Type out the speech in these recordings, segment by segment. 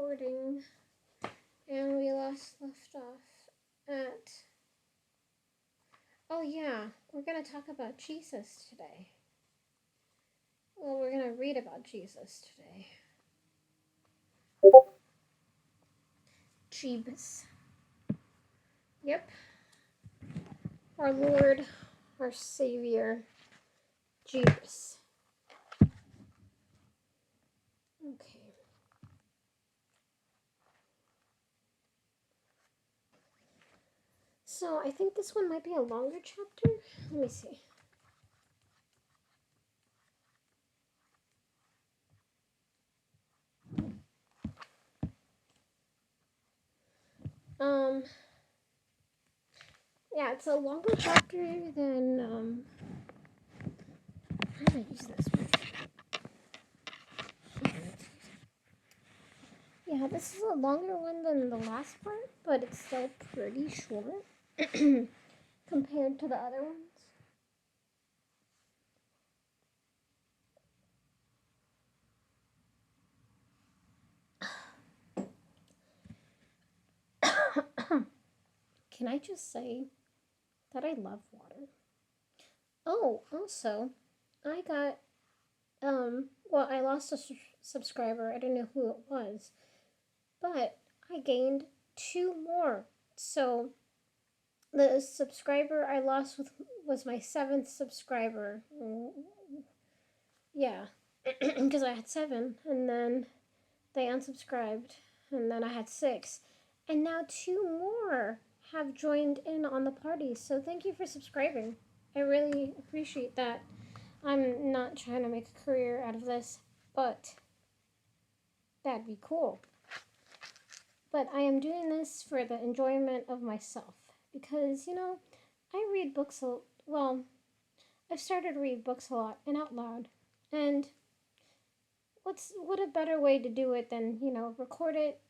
recording, and we left off at... Oh yeah, we're going to talk about Jesus today. Well, we're going to read about Jesus today. Jeebus. Yep. Our Lord, our Savior, Jeebus. Okay. So, I think this one might be a longer chapter. Let me see. Yeah, it's a longer chapter than, how do I use this one? Yeah, this is a longer one than the last part, but it's still pretty short compared to the other ones. Can I just say that I love water? Oh, also, I got, well, I lost a subscriber. I don't know who it was, but I gained 2 more. So, the subscriber I lost was my 7th subscriber. Yeah, because I had 7, and then they unsubscribed, and then I had 6, and now 2 more have joined in on the party. So thank you for subscribing. I really appreciate that. I'm not trying to make a career out of this, but that'd be cool. But I am doing this for the enjoyment of myself, because, you know, I read books I've started to read books a lot and out loud, and what a better way to do it than, you know, record it,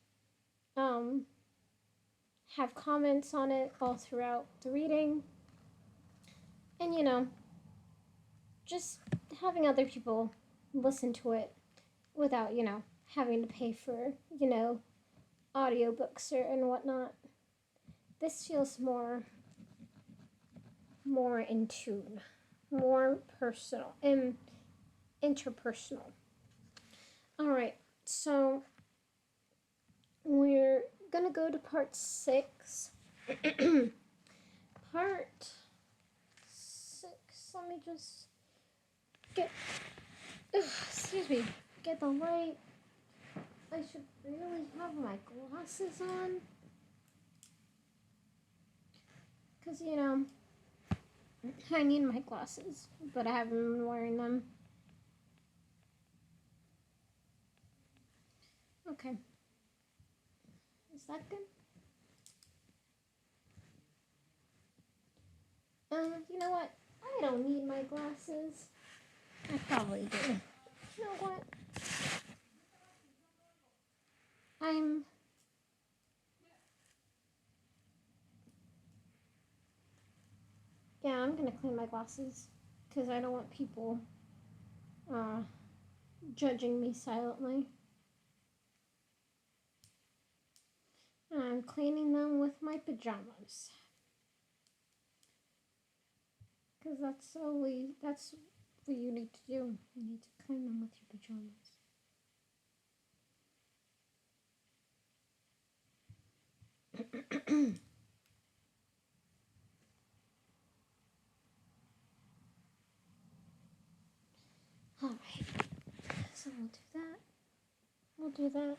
have comments on it all throughout the reading, and, you know, just having other people listen to it without, you know, having to pay for, you know, audiobooks and whatnot. This feels more in tune, more personal and interpersonal. Alright, so we're gonna go to part 6. Part 6, let me just get, excuse me, get the light. I should really have my glasses on, because, you know, I need my glasses, but I haven't been wearing them. Okay. Is that good? You know what? I don't need my glasses. I probably do. You know what? I'm gonna clean my glasses, because I don't want people judging me silently. And I'm cleaning them with my pajamas, because that's what you need to do. You need to clean them with your pajamas. Alright, so we'll do that.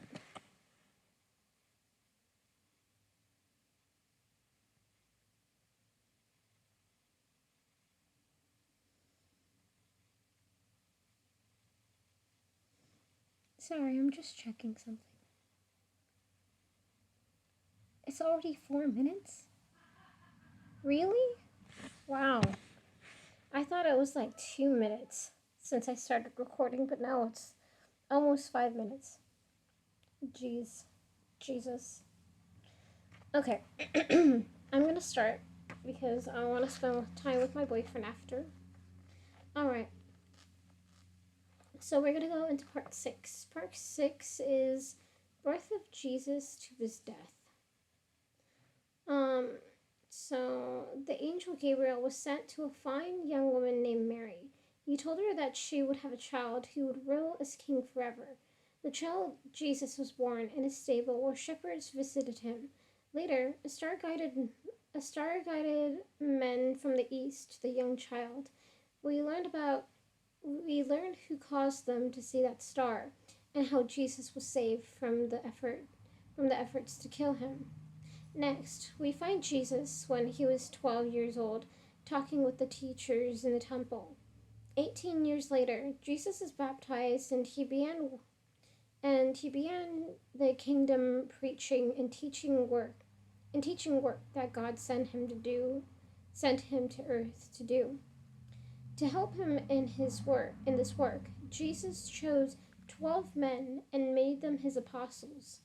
Sorry, I'm just checking something. It's already 4 minutes? Really? Wow. I thought it was like 2 minutes since I started recording, but now it's almost 5 minutes. Jeez. Jesus. Okay. I'm gonna start, because I want to spend time with my boyfriend after. Alright. So we're gonna go into part 6. Part 6 is Birth of Jesus to his death. Um, so the angel Gabriel was sent to a fine young woman named Mary. He told her that she would have a child who would rule as king forever. The child Jesus was born in a stable where shepherds visited him. Later, a star guided men from the east the young child. We learned about we learned who caused them to see that star and how Jesus was saved from the efforts to kill him. Next, we find Jesus when he was 12 years old, talking with the teachers in the temple. 18 years later, Jesus is baptized and he began the kingdom preaching and teaching work that God sent him to earth to do. To help him in this work, Jesus chose 12 men and made them his apostles.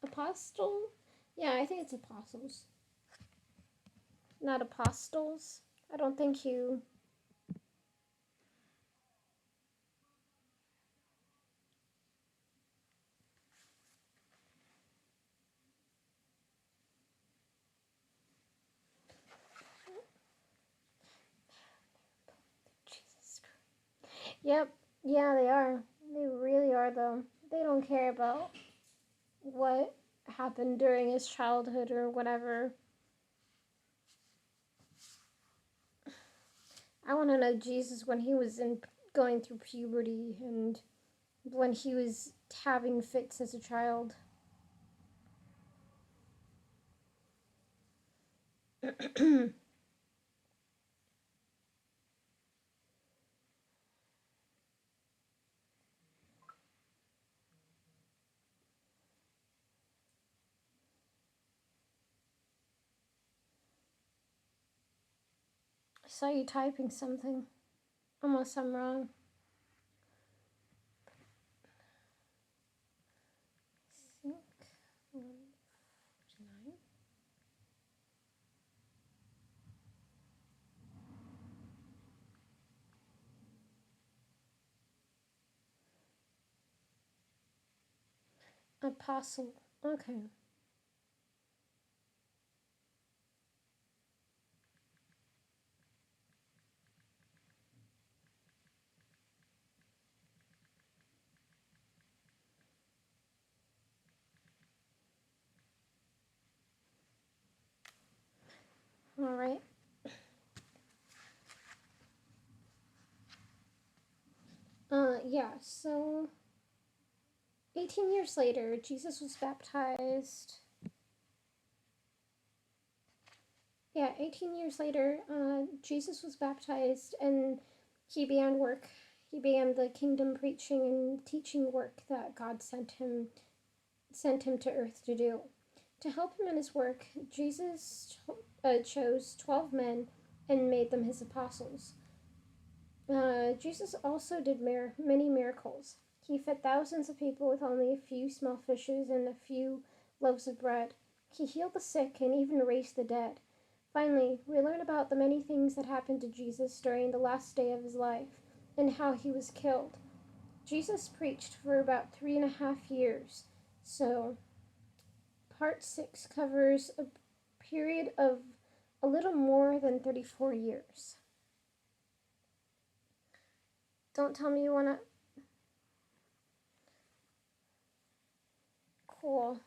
Apostle? Yeah, I think it's apostles. Not apostles. I don't think you. Jesus Christ. Yep. Yeah, they are. They really are, though. They don't care about what happened during his childhood or whatever. I want to know Jesus when he was going through puberty and when he was having fits as a child. I saw you typing something. Unless I'm wrong. I think 149. Apostle. Okay. All right. Yeah, so 18 years later, Jesus was baptized. Yeah, 18 years later, Jesus was baptized and he began work. He began the kingdom preaching and teaching work that God sent him to earth to do. To help him in his work, Jesus chose 12 men and made them his apostles. Jesus also did many miracles. He fed thousands of people with only a few small fishes and a few loaves of bread. He healed the sick and even raised the dead. Finally, we learn about the many things that happened to Jesus during the last day of his life and how he was killed. Jesus preached for about 3.5 years. So, part 6 covers a period of a little more than 34 years. Don't tell me you want to. Cool.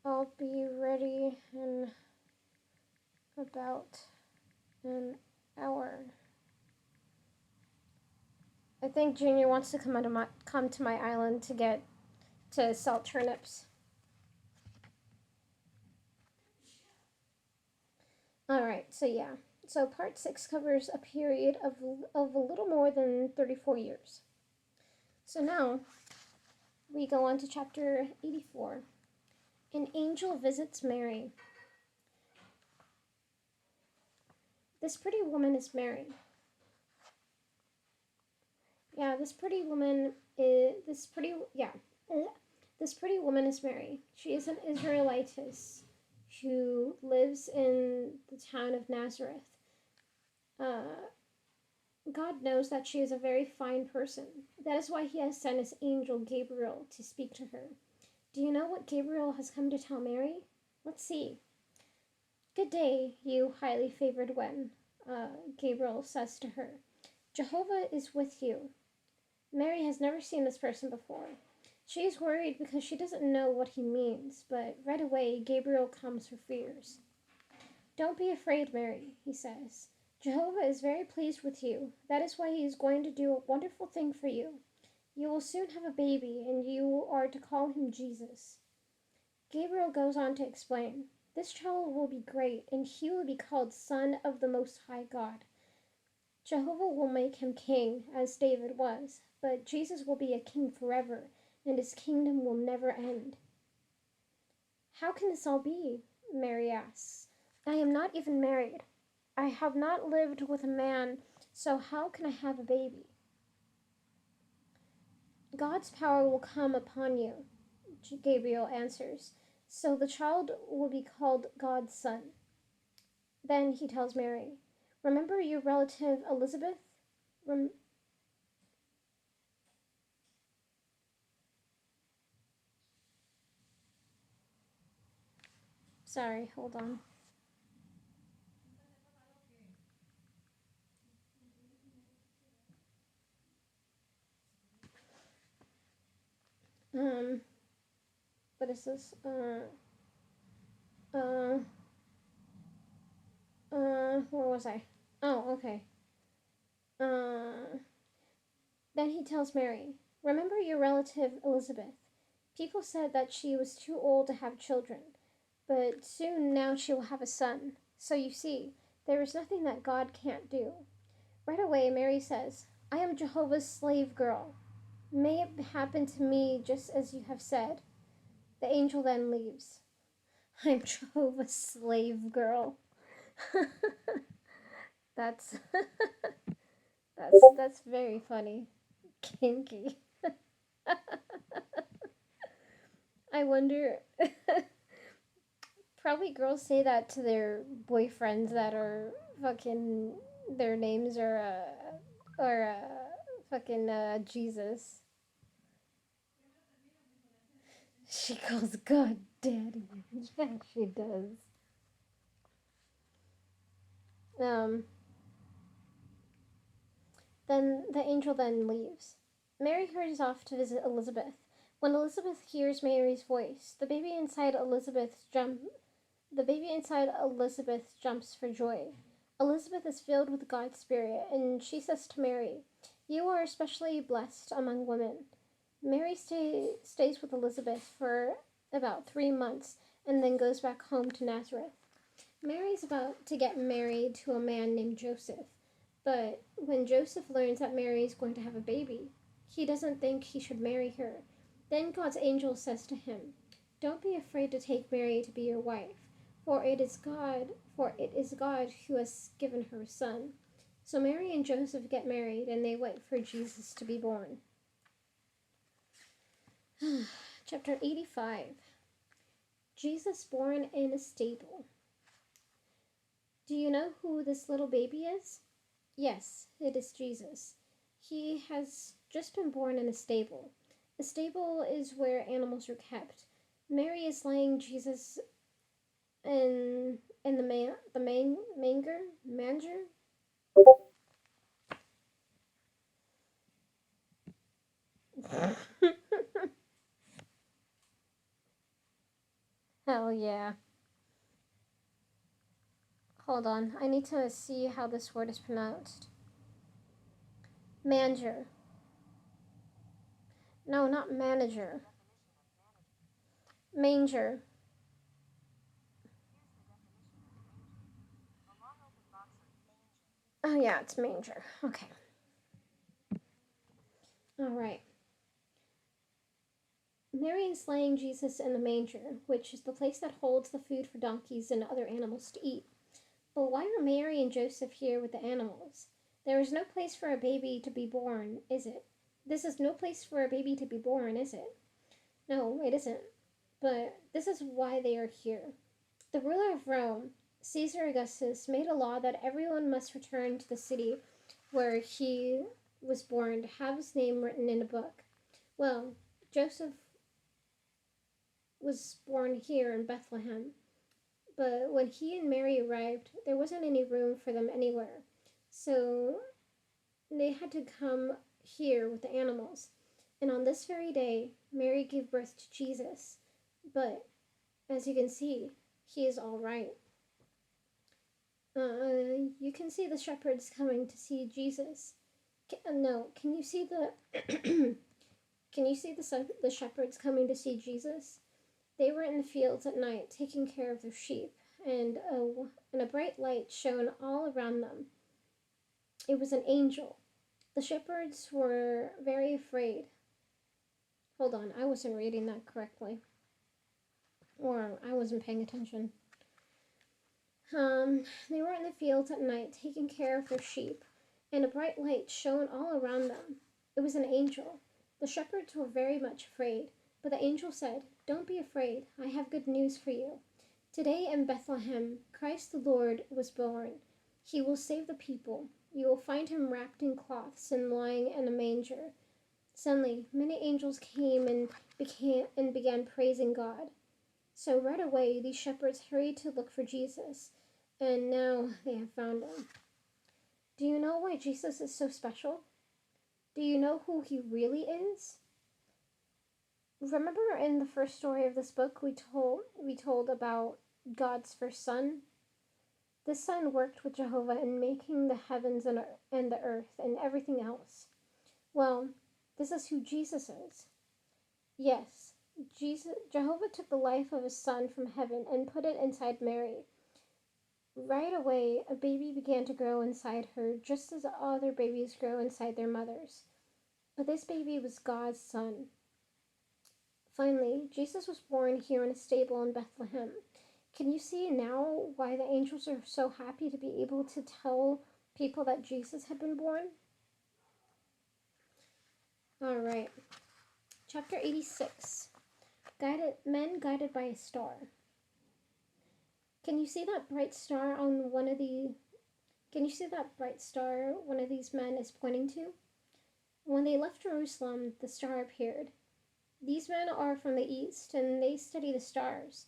I'll be ready in about an hour. I think Junior wants to come to my island to sell turnips. All right, so yeah. So part 6 covers a period of a little more than 34 years. So now we go on to chapter 84. An angel visits Mary. This pretty woman is Mary. Yeah, this pretty woman is Mary. She is an Israelitess who lives in the town of Nazareth. Uh, God knows that she is a very fine person. That is why he has sent his angel Gabriel to speak to her. Do you know what Gabriel has come to tell Mary? Let's see. Good day, you highly favored one, Gabriel says to her. Jehovah is with you. Mary has never seen this person before. She is worried because she doesn't know what he means, but right away Gabriel calms her fears. Don't be afraid, Mary, he says. Jehovah is very pleased with you. That is why he is going to do a wonderful thing for you. You will soon have a baby, and you are to call him Jesus. Gabriel goes on to explain, this child will be great, and he will be called Son of the Most High God. Jehovah will make him king, as David was, but Jesus will be a king forever, and his kingdom will never end. How can this all be? Mary asks. I am not even married. I have not lived with a man, so how can I have a baby? God's power will come upon you, Gabriel answers. So the child will be called God's son. Then he tells Mary, remember your relative Elizabeth? Sorry, hold on. Um, what is this? Uh, where was I? Oh, okay. Uh, then he tells Mary, remember your relative Elizabeth. People said that she was too old to have children, but soon now she will have a son. So you see, there is nothing that God can't do. Right away, Mary says, I am Jehovah's slave girl. May it happen to me just as you have said. The angel then leaves. I'm Jehovah's slave girl. that's that's very funny. Kinky. I wonder. Probably girls say that to their boyfriends that are fucking. Their names are fucking Jesus. She calls God Daddy. Yeah, she does. Um. Then the angel then leaves. Mary hurries off to visit Elizabeth. When Elizabeth hears Mary's voice, the baby inside Elizabeth jumps for joy. Elizabeth is filled with God's Spirit, and she says to Mary, you are especially blessed among women. Mary stays with Elizabeth for about 3 months and then goes back home to Nazareth. Mary's about to get married to a man named Joseph, but when Joseph learns that Mary is going to have a baby, he doesn't think he should marry her. Then God's angel says to him, don't be afraid to take Mary to be your wife, for it is God who has given her a son. So Mary and Joseph get married and they wait for Jesus to be born. Chapter 85. Jesus born in a stable. Do you know who this little baby is? Yes, it is Jesus. He has just been born in a stable. A stable is where animals are kept. Mary is laying Jesus in the manger. Hell yeah. Hold on, I need to see how this word is pronounced. Manger. No, not manager. Manger. Oh yeah, it's manger. Okay. All right. Mary is laying Jesus in the manger, which is the place that holds the food for donkeys and other animals to eat. But why are Mary and Joseph here with the animals? There is no place for a baby to be born, is it? This is no place for a baby to be born, is it? No, it isn't. But this is why they are here. The ruler of Rome, Caesar Augustus, made a law that everyone must return to the city where he was born to have his name written in a book. Well, Joseph was born here in Bethlehem, but when he and Mary arrived, there wasn't any room for them anywhere. So they had to come here with the animals. And on this very day, Mary gave birth to Jesus. But as you can see, he is all right. You can see the shepherds coming to see Jesus. Can you see the can you see the shepherds coming to see Jesus? They were in the fields at night, taking care of their sheep, and a bright light shone all around them. It was an angel. The shepherds were very afraid. Hold on, I wasn't reading that correctly. Or I wasn't paying attention. They were in the fields at night, taking care of their sheep, and a bright light shone all around them. It was an angel. The shepherds were very much afraid, but the angel said, "Don't be afraid. I have good news for you. Today in Bethlehem, Christ the Lord was born. He will save the people. You will find him wrapped in cloths and lying in a manger." Suddenly, many angels came and began praising God. So right away, these shepherds hurried to look for Jesus, and now they have found him. Do you know why Jesus is so special? Do you know who he really is? Remember in the first story of this book we told about God's first son? This son worked with Jehovah in making the heavens and the earth and everything else. Well, this is who Jesus is. Yes, Jehovah took the life of his son from heaven and put it inside Mary. Right away, a baby began to grow inside her, just as other babies grow inside their mothers. But this baby was God's son. Finally, Jesus was born here in a stable in Bethlehem. Can you see now why the angels are so happy to be able to tell people that Jesus had been born? All right. Chapter 86. Men guided by a star. Can you see that bright star on one of these men is pointing to? When they left Jerusalem, the star appeared. These men are from the east, and they study the stars.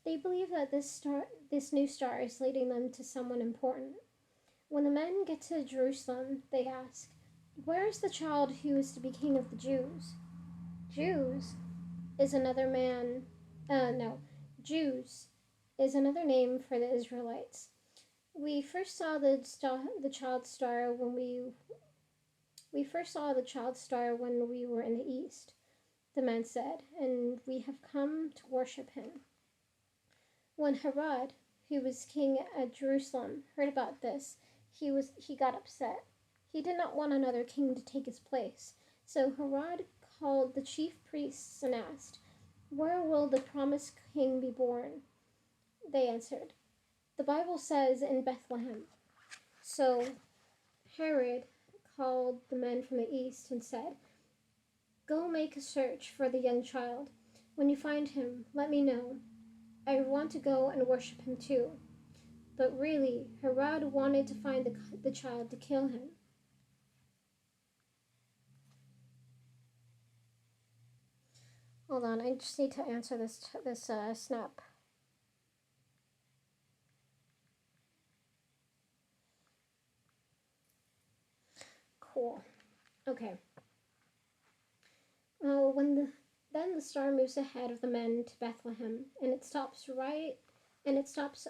They believe that this new star is leading them to someone important. When the men get to Jerusalem, they ask, "Where is the child who is to be king of the Jews?" Jews is another name for the Israelites. We first saw the child star when we were in the east, the men said, and we have come to worship him. When Herod, who was king at Jerusalem, heard about this, he got upset. He did not want another king to take his place. So Herod called the chief priests and asked, "Where will the promised king be born?" They answered, "The Bible says in Bethlehem." So Herod called the men from the east and said, "Go make a search for the young child. When you find him, let me know. I want to go and worship him too." But really, Herod wanted to find the child to kill him. Hold on, I just need to answer this snap. Cool. Okay. Then the star moves ahead of the men to Bethlehem, and it stops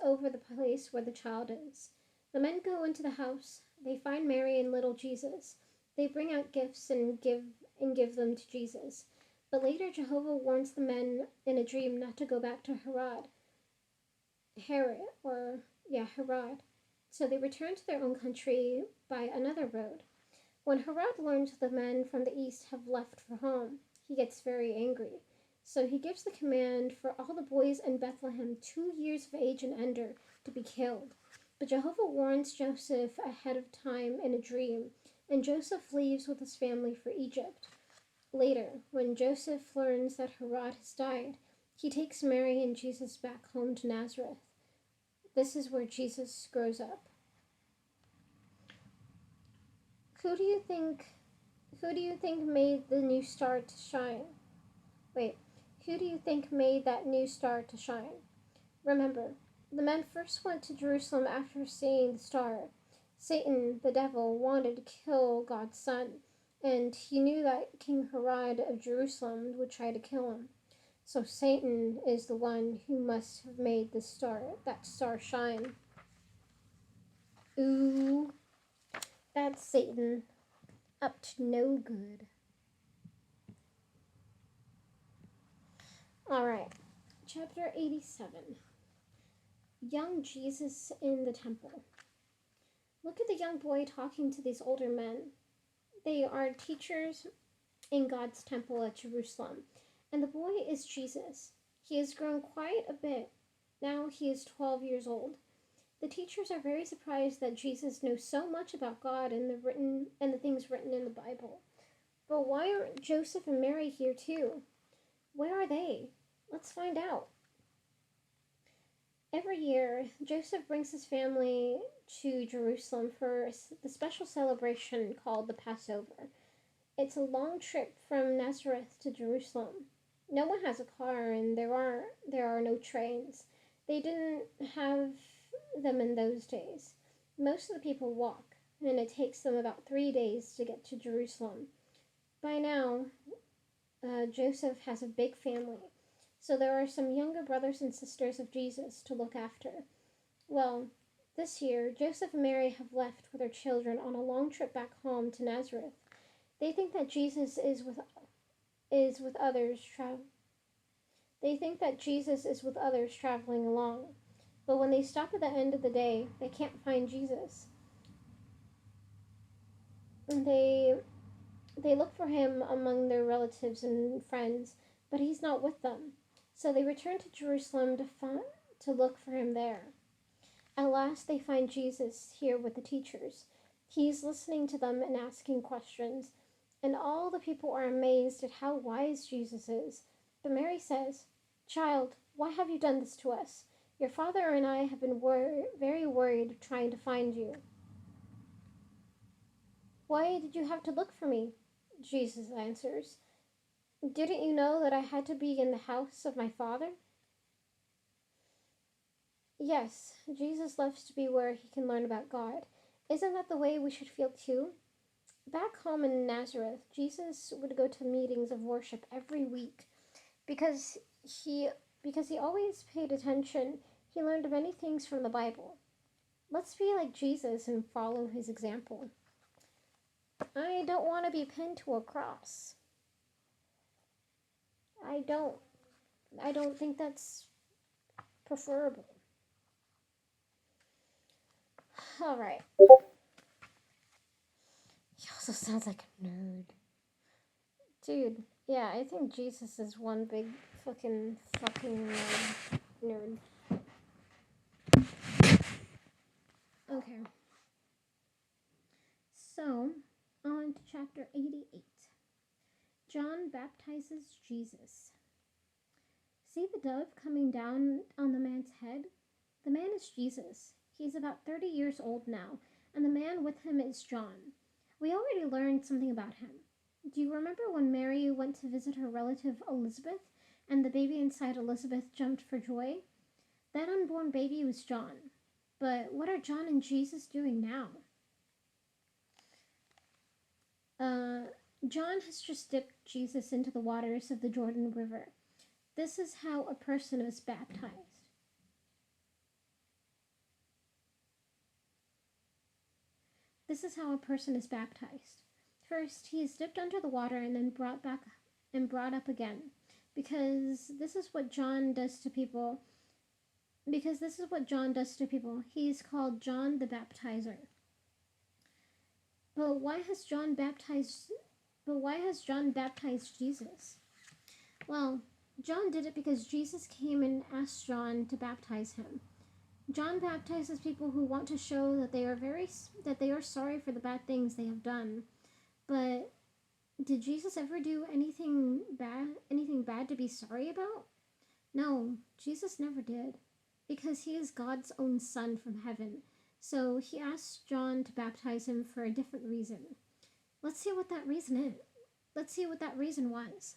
over the place where the child is. The men go into the house. They find Mary and little Jesus. They bring out gifts and give them to Jesus. But later Jehovah warns the men in a dream not to go back to Herod. So they return to their own country by another road. When Herod learns the men from the east have left for home, he gets very angry. So he gives the command for all the boys in Bethlehem 2 years of age and under to be killed. But Jehovah warns Joseph ahead of time in a dream, and Joseph leaves with his family for Egypt. Later, when Joseph learns that Herod has died, he takes Mary and Jesus back home to Nazareth. This is where Jesus grows up. Who do you think who do you think made the new star to shine? Wait, who do you think made that new star to shine? Remember, the men first went to Jerusalem after seeing the star. Satan, the devil, wanted to kill God's son, and he knew that King Herod of Jerusalem would try to kill him. So Satan is the one who must have made that star shine. Ooh, that's Satan, up to no good. Alright, chapter 87. Young Jesus in the temple. Look at the young boy talking to these older men. They are teachers in God's temple at Jerusalem, and the boy is Jesus. He has grown quite a bit. Now he is 12 years old. The teachers are very surprised that Jesus knows so much about God and the things written in the Bible. But why aren't Joseph and Mary here too? Where are they? Let's find out. Every year, Joseph brings his family to Jerusalem for the special celebration called the Passover. It's a long trip from Nazareth to Jerusalem. No one has a car, and there are no trains. They didn't have them in those days. Most of the people walk, and it takes them about 3 days to get to Jerusalem. By now, Joseph has a big family, so there are some younger brothers and sisters of Jesus to look after. Well, this year, Joseph and Mary have left with their children on a long trip back home to Nazareth. They think that Jesus is with others traveling along. But when they stop at the end of the day, they can't find Jesus. They look for him among their relatives and friends, but he's not with them. So they return to Jerusalem to look for him there. At last they find Jesus here with the teachers. He's listening to them and asking questions, and all the people are amazed at how wise Jesus is. But Mary says, "Child, why have you done this to us? Your father and I have been very worried trying to find you." "Why did you have to look for me?" Jesus answers. "Didn't you know that I had to be in the house of my father?" Yes, Jesus loves to be where he can learn about God. Isn't that the way we should feel too? Back home in Nazareth, Jesus would go to meetings of worship every week because he always paid attention. He learned many things from the Bible. Let's be like Jesus and follow his example. I don't want to be pinned to a cross. I don't think that's preferable. All right. He also sounds like a nerd. Dude, yeah, I think Jesus is one big fucking nerd. Okay. So, on to chapter 88. John baptizes Jesus. See the dove coming down on the man's head? The man is Jesus. He's about 30 years old now, and the man with him is John. We already learned something about him. Do you remember when Mary went to visit her relative Elizabeth, and the baby inside Elizabeth jumped for joy? That unborn baby was John. But what are John and Jesus doing now? John has just dipped Jesus into the waters of the Jordan River. This is how a person is baptized. First, he is dipped under the water and then brought up again, because this is what John does to people. He's called John the Baptizer. But why has John baptized Jesus? Well, John did it because Jesus came and asked John to baptize him. John baptizes people who want to show that they are sorry for the bad things they have done. But did Jesus ever do anything bad to be sorry about? No, Jesus never did, because he is God's own son from heaven. So he asked John to baptize him for a different reason. Let's see what that reason is. Let's see what that reason was.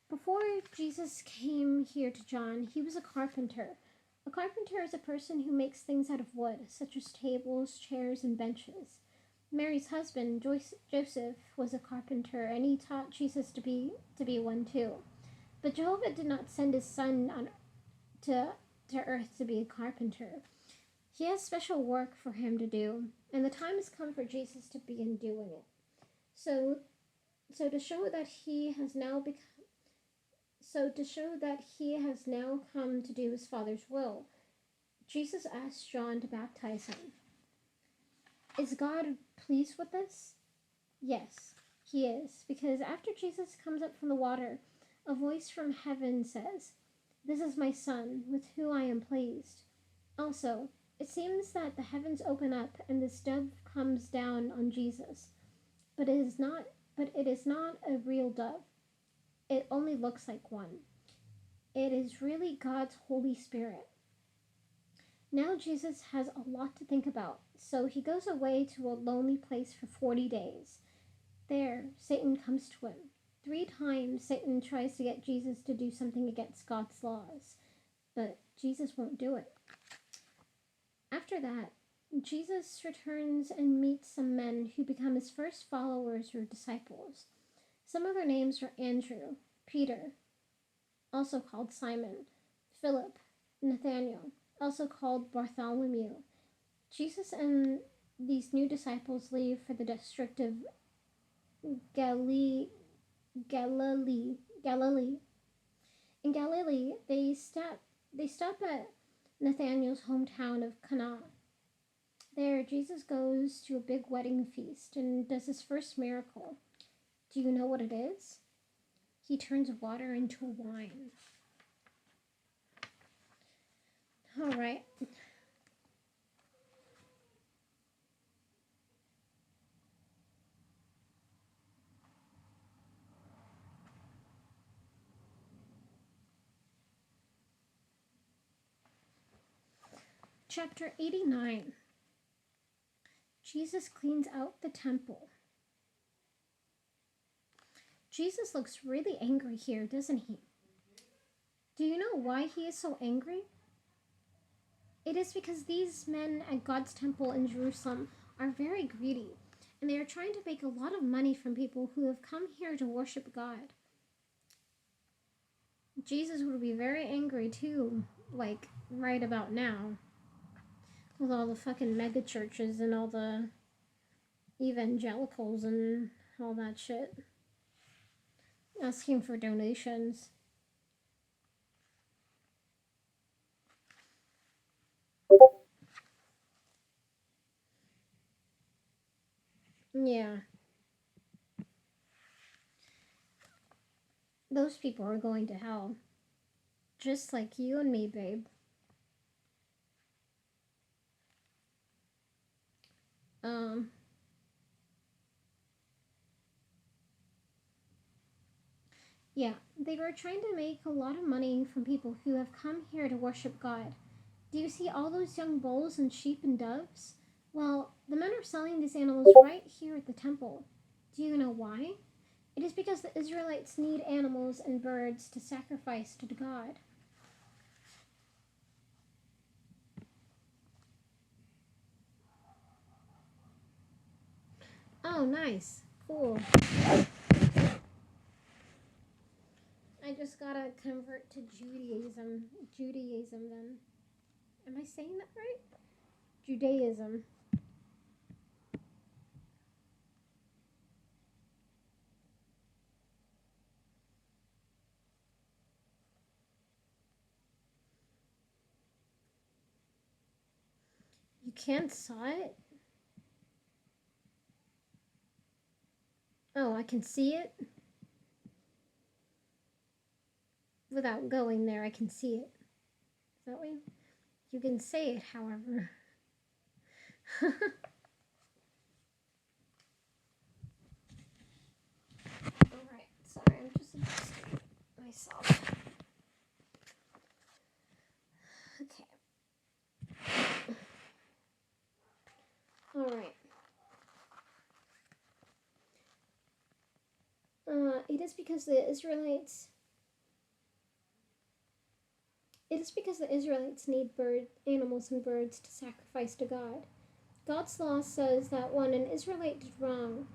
Before Jesus came here to John, he was a carpenter. A carpenter is a person who makes things out of wood, such as tables, chairs, and benches. Mary's husband, Joseph, was a carpenter, and he taught Jesus to be one too. But Jehovah did not send his son to earth to be a carpenter. He has special work for him to do, and the time has come for Jesus to begin doing it. So to show that he has now come to do his Father's will, Jesus asked John to baptize him. Is God pleased with this? Yes, he is, because after Jesus comes up from the water, a voice from heaven says, "This is my Son, with whom I am pleased." Also, it seems that the heavens open up and this dove comes down on Jesus. But it is not a real dove. It only looks like one. It is really God's Holy Spirit. Now Jesus has a lot to think about, so he goes away to a lonely place for 40 days. There, Satan comes to him. 3 times Satan tries to get Jesus to do something against God's laws, but Jesus won't do it. After that, Jesus returns and meets some men who become his first followers or disciples. Some of their names are Andrew, Peter, also called Simon, Philip, Nathanael, also called Bartholomew. Jesus and these new disciples leave for the district of Galilee. In Galilee, they stop at Nathanael's hometown of Cana. There, Jesus goes to a big wedding feast and does his first miracle. Do you know what it is? He turns water into wine. All right. Chapter 89. Jesus cleans out the temple. Jesus looks really angry here, doesn't he? Do you know why he is so angry? It is because these men at God's temple in Jerusalem are very greedy, and they are trying to make a lot of money from people who have come here to worship God. Jesus would be very angry too, like right about now, with all the fucking mega churches and all the evangelicals and all that shit asking for donations. Yeah. Those people are going to hell. Just like you and me, babe. Yeah, they were trying to make a lot of money from people who have come here to worship God. Do you see all those young bulls and sheep and doves? Well, the men are selling these animals right here at the temple. Do you know why? It is because the Israelites need animals and birds to sacrifice to God. Oh, nice. Cool. I just gotta convert to Judaism. Judaism, then. Am I saying that right? Judaism. You can't saw it? Oh, I can see it? Without going there, I can see it. Is that way? You can say it, however. Alright, sorry, I'm just adjusting myself. Okay. is because the Israelites It is because the Israelites need animals and birds to sacrifice to God. God's law says that when an Israelite did wrong,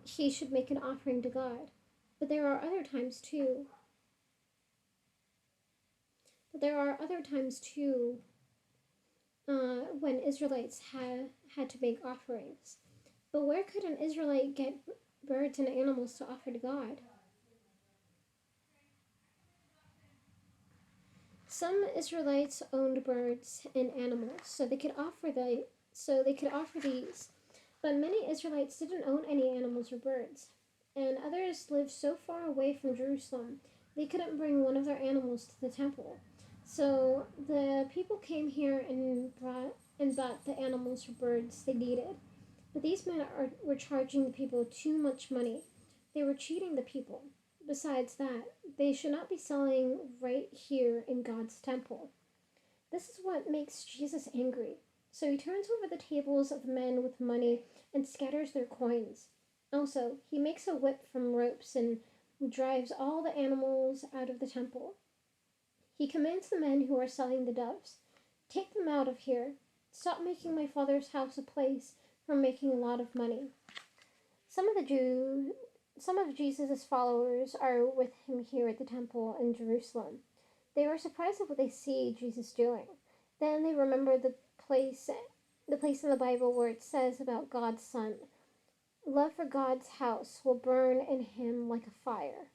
he should make an offering to God. But there are other times too. When Israelites had to make offerings. But where could an Israelite get birds and animals to offer to God? Some Israelites owned birds and animals, so they could offer these. But many Israelites didn't own any animals or birds, and others lived so far away from Jerusalem they couldn't bring one of their animals to the temple. So the people came here and bought the animals or birds they needed. But these men were charging the people too much money. They were cheating the people. Besides that, they should not be selling right here in God's temple. This is what makes Jesus angry. So he turns over the tables of the men with money and scatters their coins. Also, he makes a whip from ropes and drives all the animals out of the temple. He commands the men who are selling the doves, "Take them out of here. Stop making my father's house a place for making a lot of money." Some of Jesus' followers are with him here at the temple in Jerusalem. They are surprised at what they see Jesus doing. Then they remember the place in the Bible where it says about God's Son, "Love for God's house will burn in him like a fire."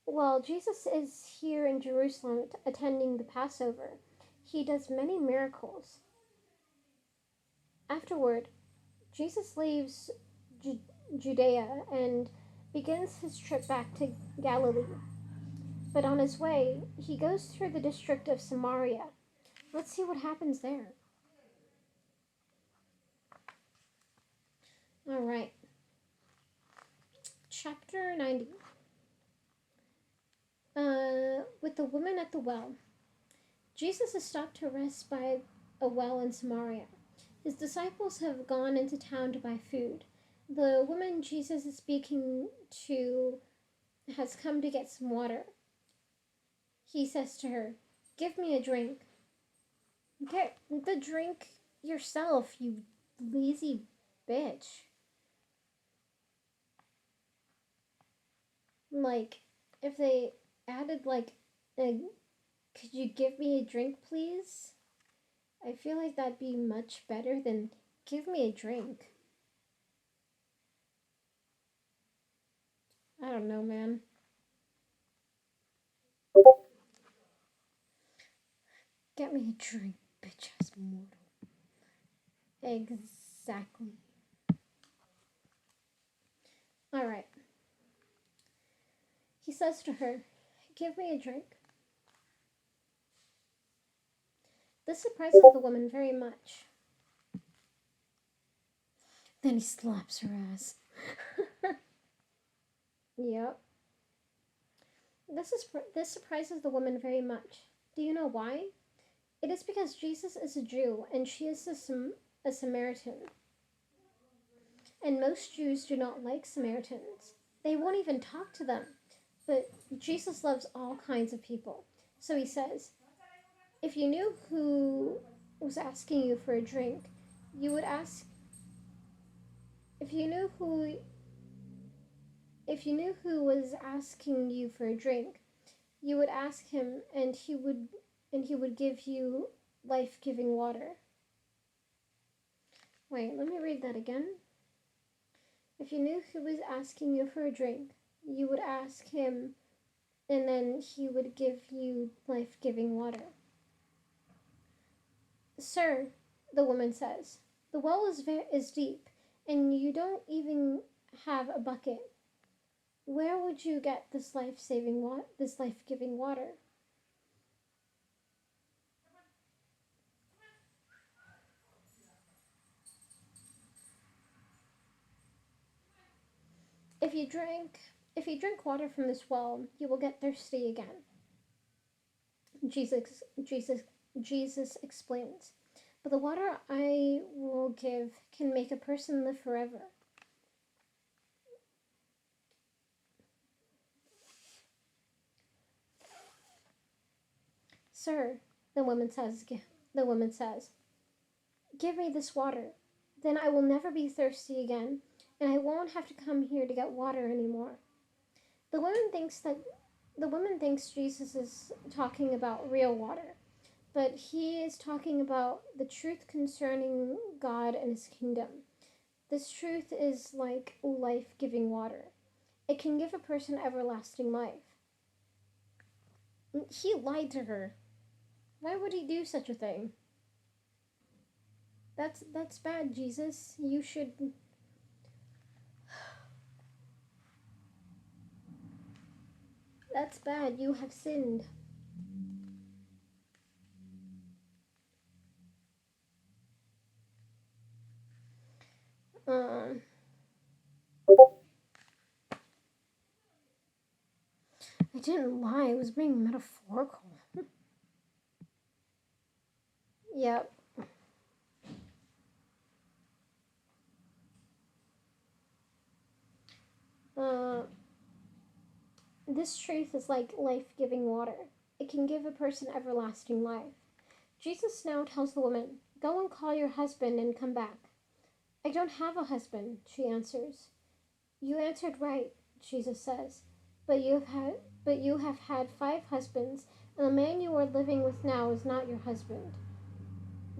While Jesus is here in Jerusalem attending the Passover, he does many miracles. Afterward, Jesus leaves Judea and begins his trip back to Galilee. But on his way, he goes through the district of Samaria. Let's see what happens there. All right. Chapter 90. With the woman at the well. Jesus is stopped to rest by a well in Samaria. His disciples have gone into town to buy food. The woman Jesus is speaking to has come to get some water. He says to her, "Give me a drink." "Get the drink yourself, you lazy bitch." Like, if they added, like, "Could you give me a drink, please?" I feel like that'd be much better than "Give me a drink." I don't know, man. "Get me a drink, bitch ass mortal." Exactly. Alright. He says to her, "Give me a drink." This surprises the woman very much. Then he slaps her ass. Yep. This surprises the woman very much. Do you know why? It is because Jesus is a Jew and she is a Samaritan. And most Jews do not like Samaritans. They won't even talk to them. But Jesus loves all kinds of people. So he says, "If you knew who was asking you for a drink, you would ask if you knew who was asking you for a drink, you would ask him and he would give you life-giving water." Wait, let me read that again. If you knew who was asking you for a drink, you would ask him and then he would give you life-giving water. "Sir," the woman says, "the well is deep, and you don't even have a bucket. Where would you get this life-giving water?" If you drink water from this well, you will get thirsty again." Jesus Jesus explains, "But the water I will give can make a person live forever." Sir, the woman says, the woman says, give me this water. Then I will never be thirsty again, and I won't have to come here to get water anymore. The woman thinks that the woman thinks Jesus is talking about real water, but he is talking about the truth concerning God and his kingdom. This truth is like life-giving water. It can give a person everlasting life. He lied to her. Why would he do such a thing? That's bad, Jesus. You should. That's bad. You have sinned. Um, I didn't lie. I was being metaphorical. Yep. Uh, this truth is like life-giving water. It can give a person everlasting life. Jesus now tells the woman, go and call your husband and come back. I don't have a husband, she answers. You answered right, Jesus says, but you have had 5 husbands, and the man you are living with now is not your husband.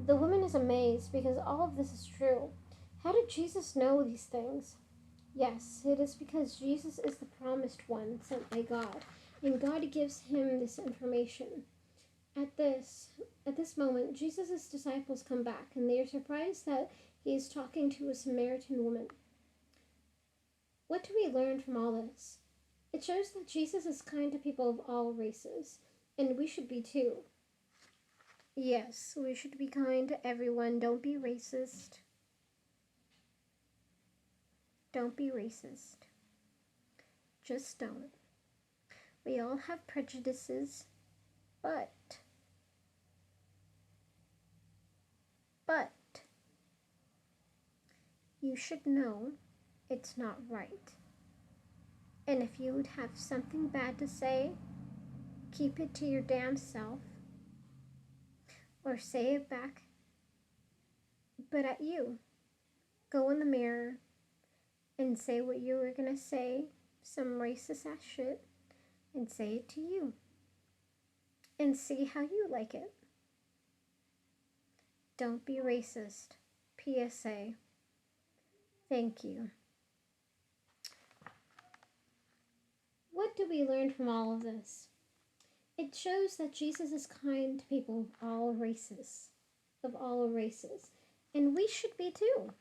The woman is amazed because all of this is true. How did Jesus know these things? Yes, it is because Jesus is the promised one sent by God, and God gives him this information. At this moment, Jesus' disciples come back, and they are surprised that he is talking to a Samaritan woman. What do we learn from all this? It shows that Jesus is kind to people of all races, and we should be too. Yes, we should be kind to everyone. Don't be racist. Don't be racist. Just don't. We all have prejudices, but you should know it's not right. And if you would have something bad to say, keep it to your damn self, or say it back, but at you. Go in the mirror and say what you were gonna say, some racist ass shit, and say it to you. And see how you like it. Don't be racist. PSA. Thank you. What do we learn from all of this? It shows that Jesus is kind to people of all races. And we should be too.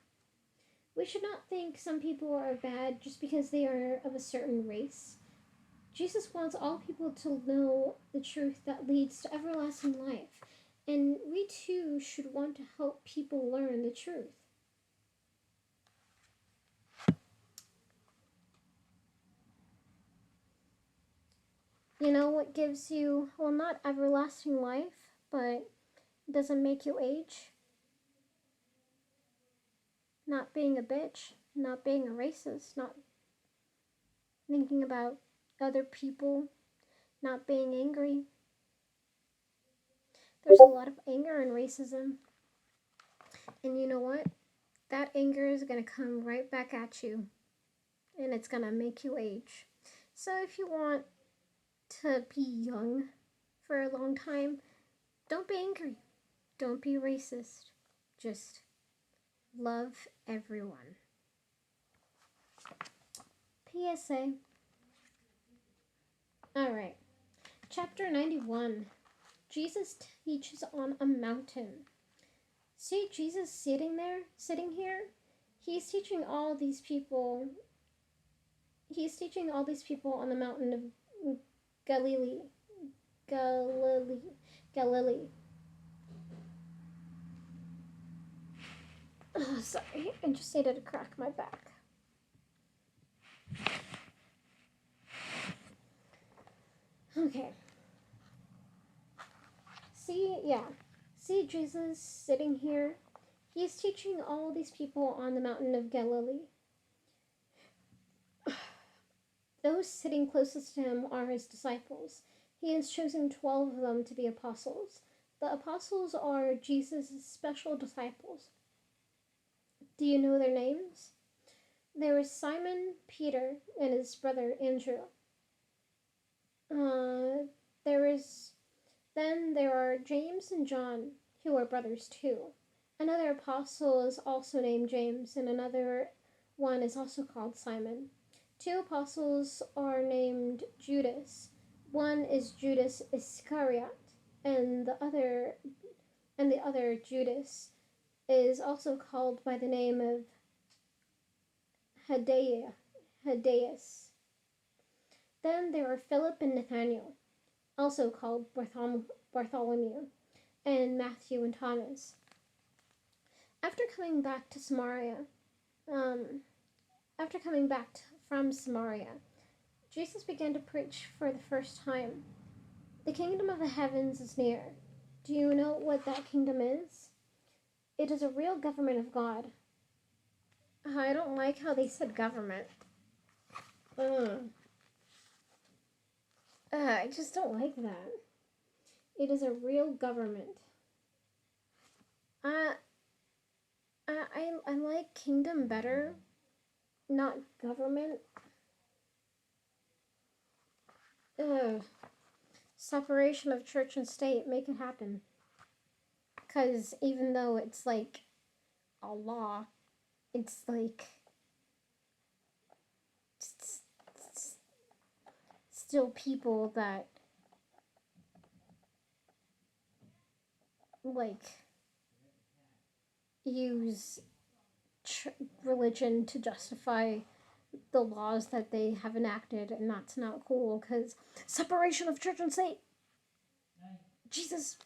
We should not think some people are bad just because they are of a certain race. Jesus wants all people to know the truth that leads to everlasting life. And we too should want to help people learn the truth. You know what gives you, well, not everlasting life, but doesn't make you age? Not being a bitch, not being a racist, not thinking about other people, not being angry. There's a lot of anger and racism. And you know what? That anger is going to come right back at you. And it's going to make you age. So if you want to be young for a long time, don't be angry. Don't be racist. Just love everyone. PSA. Alright. Chapter 91. Jesus teaches on a mountain. See Jesus sitting here? He's teaching all these people on the mountain of Galilee. Oh, sorry, I just needed to crack my back. Okay. See Jesus sitting here? He's teaching all these people on the mountain of Galilee. Those sitting closest to him are his disciples. He has chosen 12 of them to be apostles. The apostles are Jesus' special disciples. Do you know their names? There is Simon Peter and his brother Andrew. Uh, there are James and John, who are brothers too. Another apostle is also named James, and another one is also called Simon. Two apostles are named Judas. One is Judas Iscariot, and the other Judas is also called by the name of Hadeus. Then there are Philip and Nathaniel, also called Bartholomew, and Matthew and Thomas. After coming back to Samaria, um, after coming back from Samaria, Jesus began to preach for the first time. The kingdom of the heavens is near. Do you know what that kingdom is? It is a real government of God. I don't like how they said government. I just don't like that. It is a real government. I like kingdom better, not government. Separation of church and state, make it happen. Because even though it's like a law, it's like still people that like use religion to justify the laws that they have enacted, and that's not cool because separation of church and state. Jesus.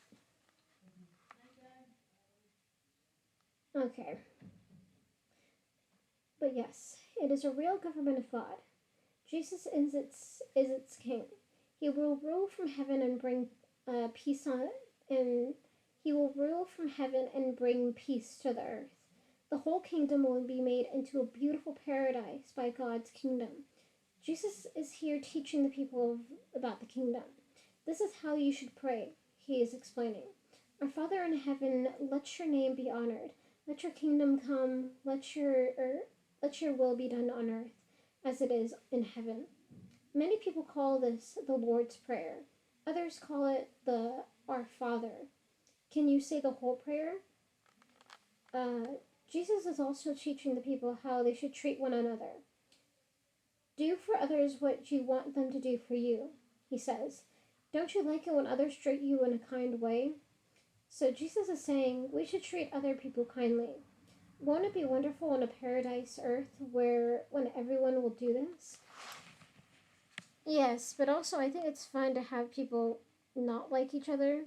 Okay. But yes, it is a real government of God. Jesus is its king. He will rule from heaven and bring peace on it, and he will rule from heaven and bring peace to the earth. The whole kingdom will be made into a beautiful paradise by God's kingdom. Jesus is here teaching the people about the kingdom. This is how you should pray, he is explaining. Our Father in heaven, let your name be honored. Let your kingdom come. Let your will be done on earth as it is in heaven. Many people call this the Lord's Prayer. Others call it the Our Father. Can you say the whole prayer? Jesus is also teaching the people how they should treat one another. Do for others what you want them to do for you, he says. Don't you like it when others treat you in a kind way? So Jesus is saying we should treat other people kindly. Won't it be wonderful in a paradise earth when everyone will do this? Yes, but also I think it's fun to have people not like each other,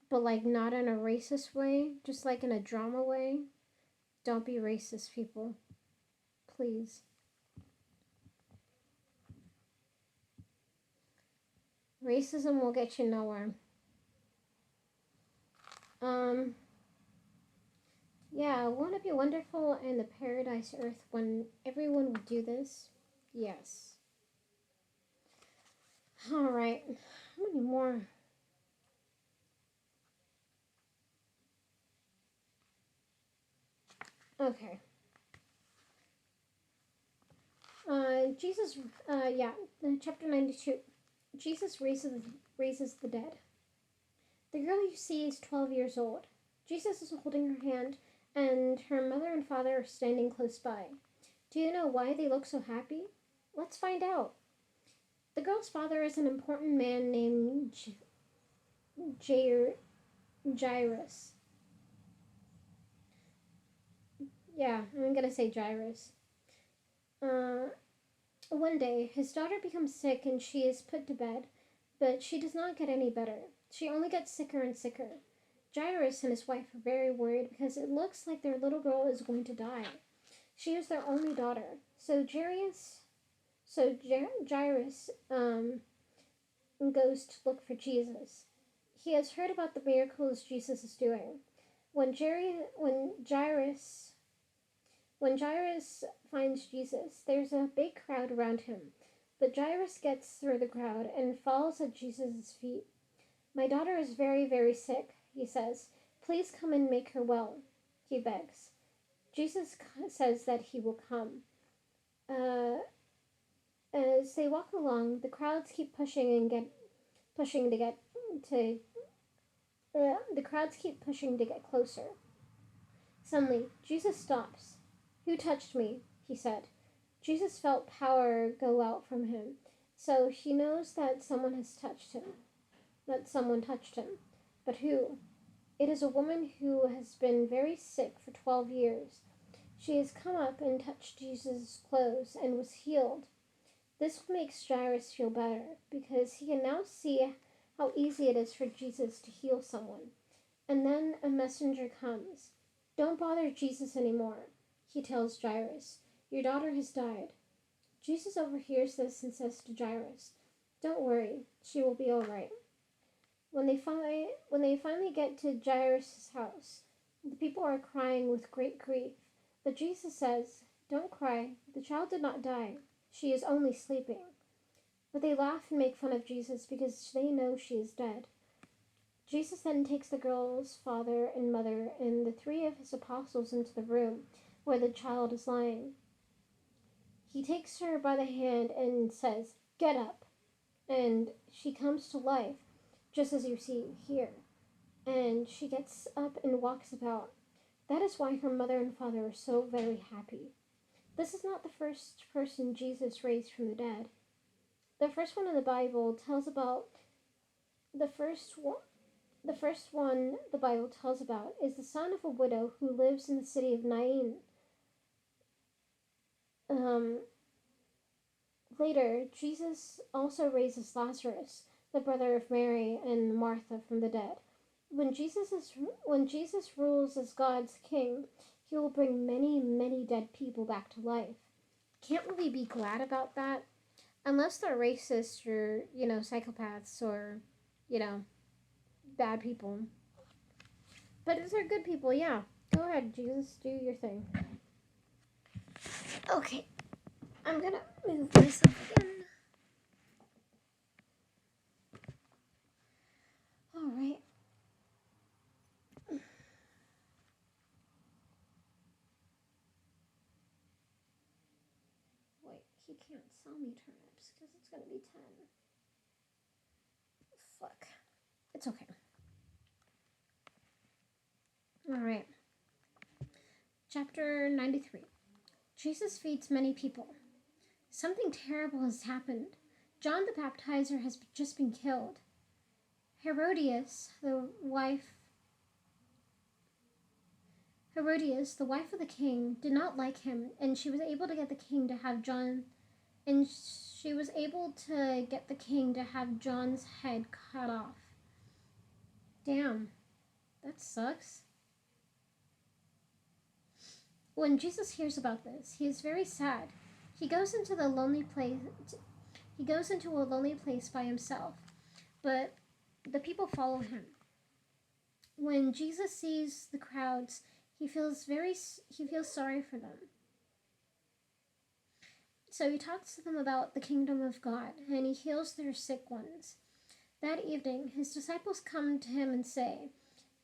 but like not in a racist way, just like in a drama way. Don't be racist, people. Please. Racism will get you nowhere. Yeah, won't it be wonderful in the paradise earth when everyone will do this? Yes. Alright, how many more? Okay. Chapter 92. Jesus raises the dead. The girl you see is 12 years old. Jesus is holding her hand, and her mother and father are standing close by. Do you know why they look so happy? Let's find out. The girl's father is an important man named Jairus. Yeah, I'm gonna say Jairus. One day, his daughter becomes sick and she is put to bed, but she does not get any better. She only gets sicker and sicker. Jairus and his wife are very worried because it looks like their little girl is going to die. She is their only daughter. So Jairus goes to look for Jesus. He has heard about the miracles Jesus is doing. When Jairus finds Jesus, there's a big crowd around him. But Jairus gets through the crowd and falls at Jesus' feet. "My daughter is very, very sick," he says. "Please come and make her well," he begs. Jesus says that he will come. Uh, as they walk along, the crowds keep to the crowds keep pushing to get closer. Suddenly, Jesus stops. "Who touched me?" he said. Jesus felt power go out from him, so he knows that someone touched him. But who? It is a woman who has been very sick for 12 years. She has come up and touched Jesus' clothes and was healed. This makes Jairus feel better because he can now see how easy it is for Jesus to heal someone. And then a messenger comes. "Don't bother Jesus anymore," he tells Jairus. "Your daughter has died." Jesus overhears this and says to Jairus, "Don't worry, she will be all right." When they finally get to Jairus' house, the people are crying with great grief. But Jesus says, "Don't cry. The child did not die. She is only sleeping." But they laugh and make fun of Jesus because they know she is dead. Jesus then takes the girl's father and mother and the three of his apostles into the room where the child is lying. He takes her by the hand and says, "Get up." And she comes to life, just as you see here. And she gets up and walks about. That is why her mother and father are so very happy. This is not the first person Jesus raised from the dead. The first one in the Bible tells about the first one the Bible tells about is the son of a widow who lives in the city of Nain. Later, Jesus also raises Lazarus, the brother of Mary and Martha, from the dead. When Jesus rules as God's king, he will bring many, many dead people back to life. Can't really be glad about that, unless they're racist or, psychopaths or, bad people. But if they're good people, yeah, go ahead, Jesus, do your thing. Okay, I'm gonna move myself again. All right. Wait, he can't sell me turnips because it's gonna be 10. Fuck. It's okay. All right. Chapter 93. Jesus feeds many people. Something terrible has happened. John the Baptizer has just been killed. Herodias, the wife of the king, did not like him, and she was able to get the king to have John's head cut off. Damn, that sucks. When Jesus hears about this, he is very sad. He goes into a lonely place by himself, but the people follow him. When Jesus sees the crowds, he feels sorry for them. So he talks to them about the kingdom of God, and he heals their sick ones. That evening, his disciples come to him and say,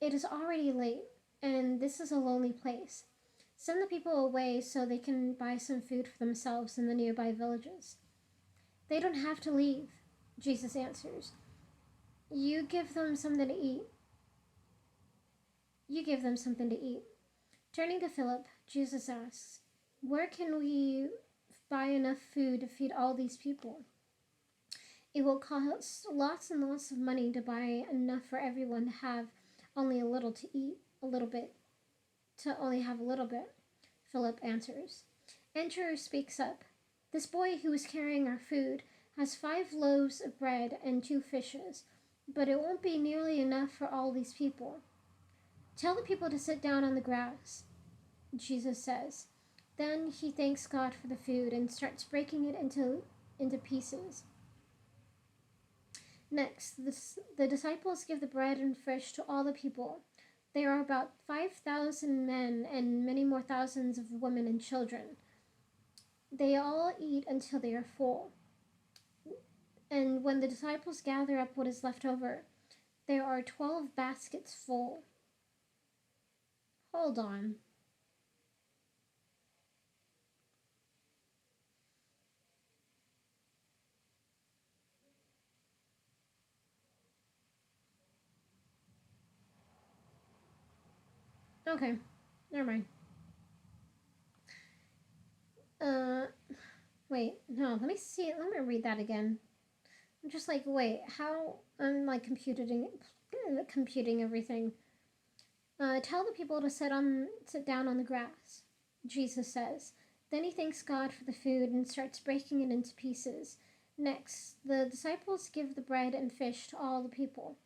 "It is already late, and this is a lonely place. Send the people away so they can buy some food for themselves in the nearby villages." "They don't have to leave," Jesus answers. You give them something to eat. Turning to Philip, Jesus asks, "Where can we buy enough food to feed all these people?" "It will cost lots and lots of money to buy enough for everyone to have only a little to eat, Philip answers. Andrew speaks up. "This boy who is carrying our food has 5 loaves of bread and 2 fishes, but it won't be nearly enough for all these people." "Tell the people to sit down on the grass," Jesus says. Then he thanks God for the food and starts breaking it into pieces. Next, the disciples give the bread and fish to all the people. There are about 5,000 men and many more thousands of women and children. They all eat until they are full. And when the disciples gather up what is left over, there are 12 baskets full. Hold on. Okay, never mind. Uh, wait, no, let me see. Let me read that again. I'm just like, wait, how? I'm like computing everything. Tell the people to sit down on the grass, Jesus says. Then he thanks God for the food and starts breaking it into pieces. Next, the disciples give the bread and fish to all the people.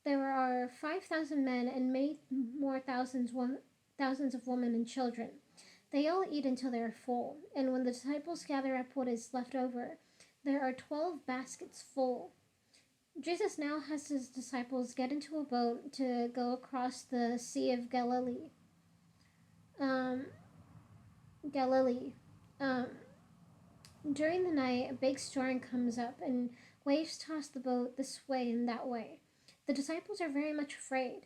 There are 5,000 men and many more thousands of women and children. They all eat until they are full, and when the disciples gather up what is left over, there are 12 baskets full. Jesus now has his disciples get into a boat to go across the Sea of Galilee. Um, Galilee. Um, During the night, a big storm comes up and waves toss the boat this way and that way. The disciples are very much afraid.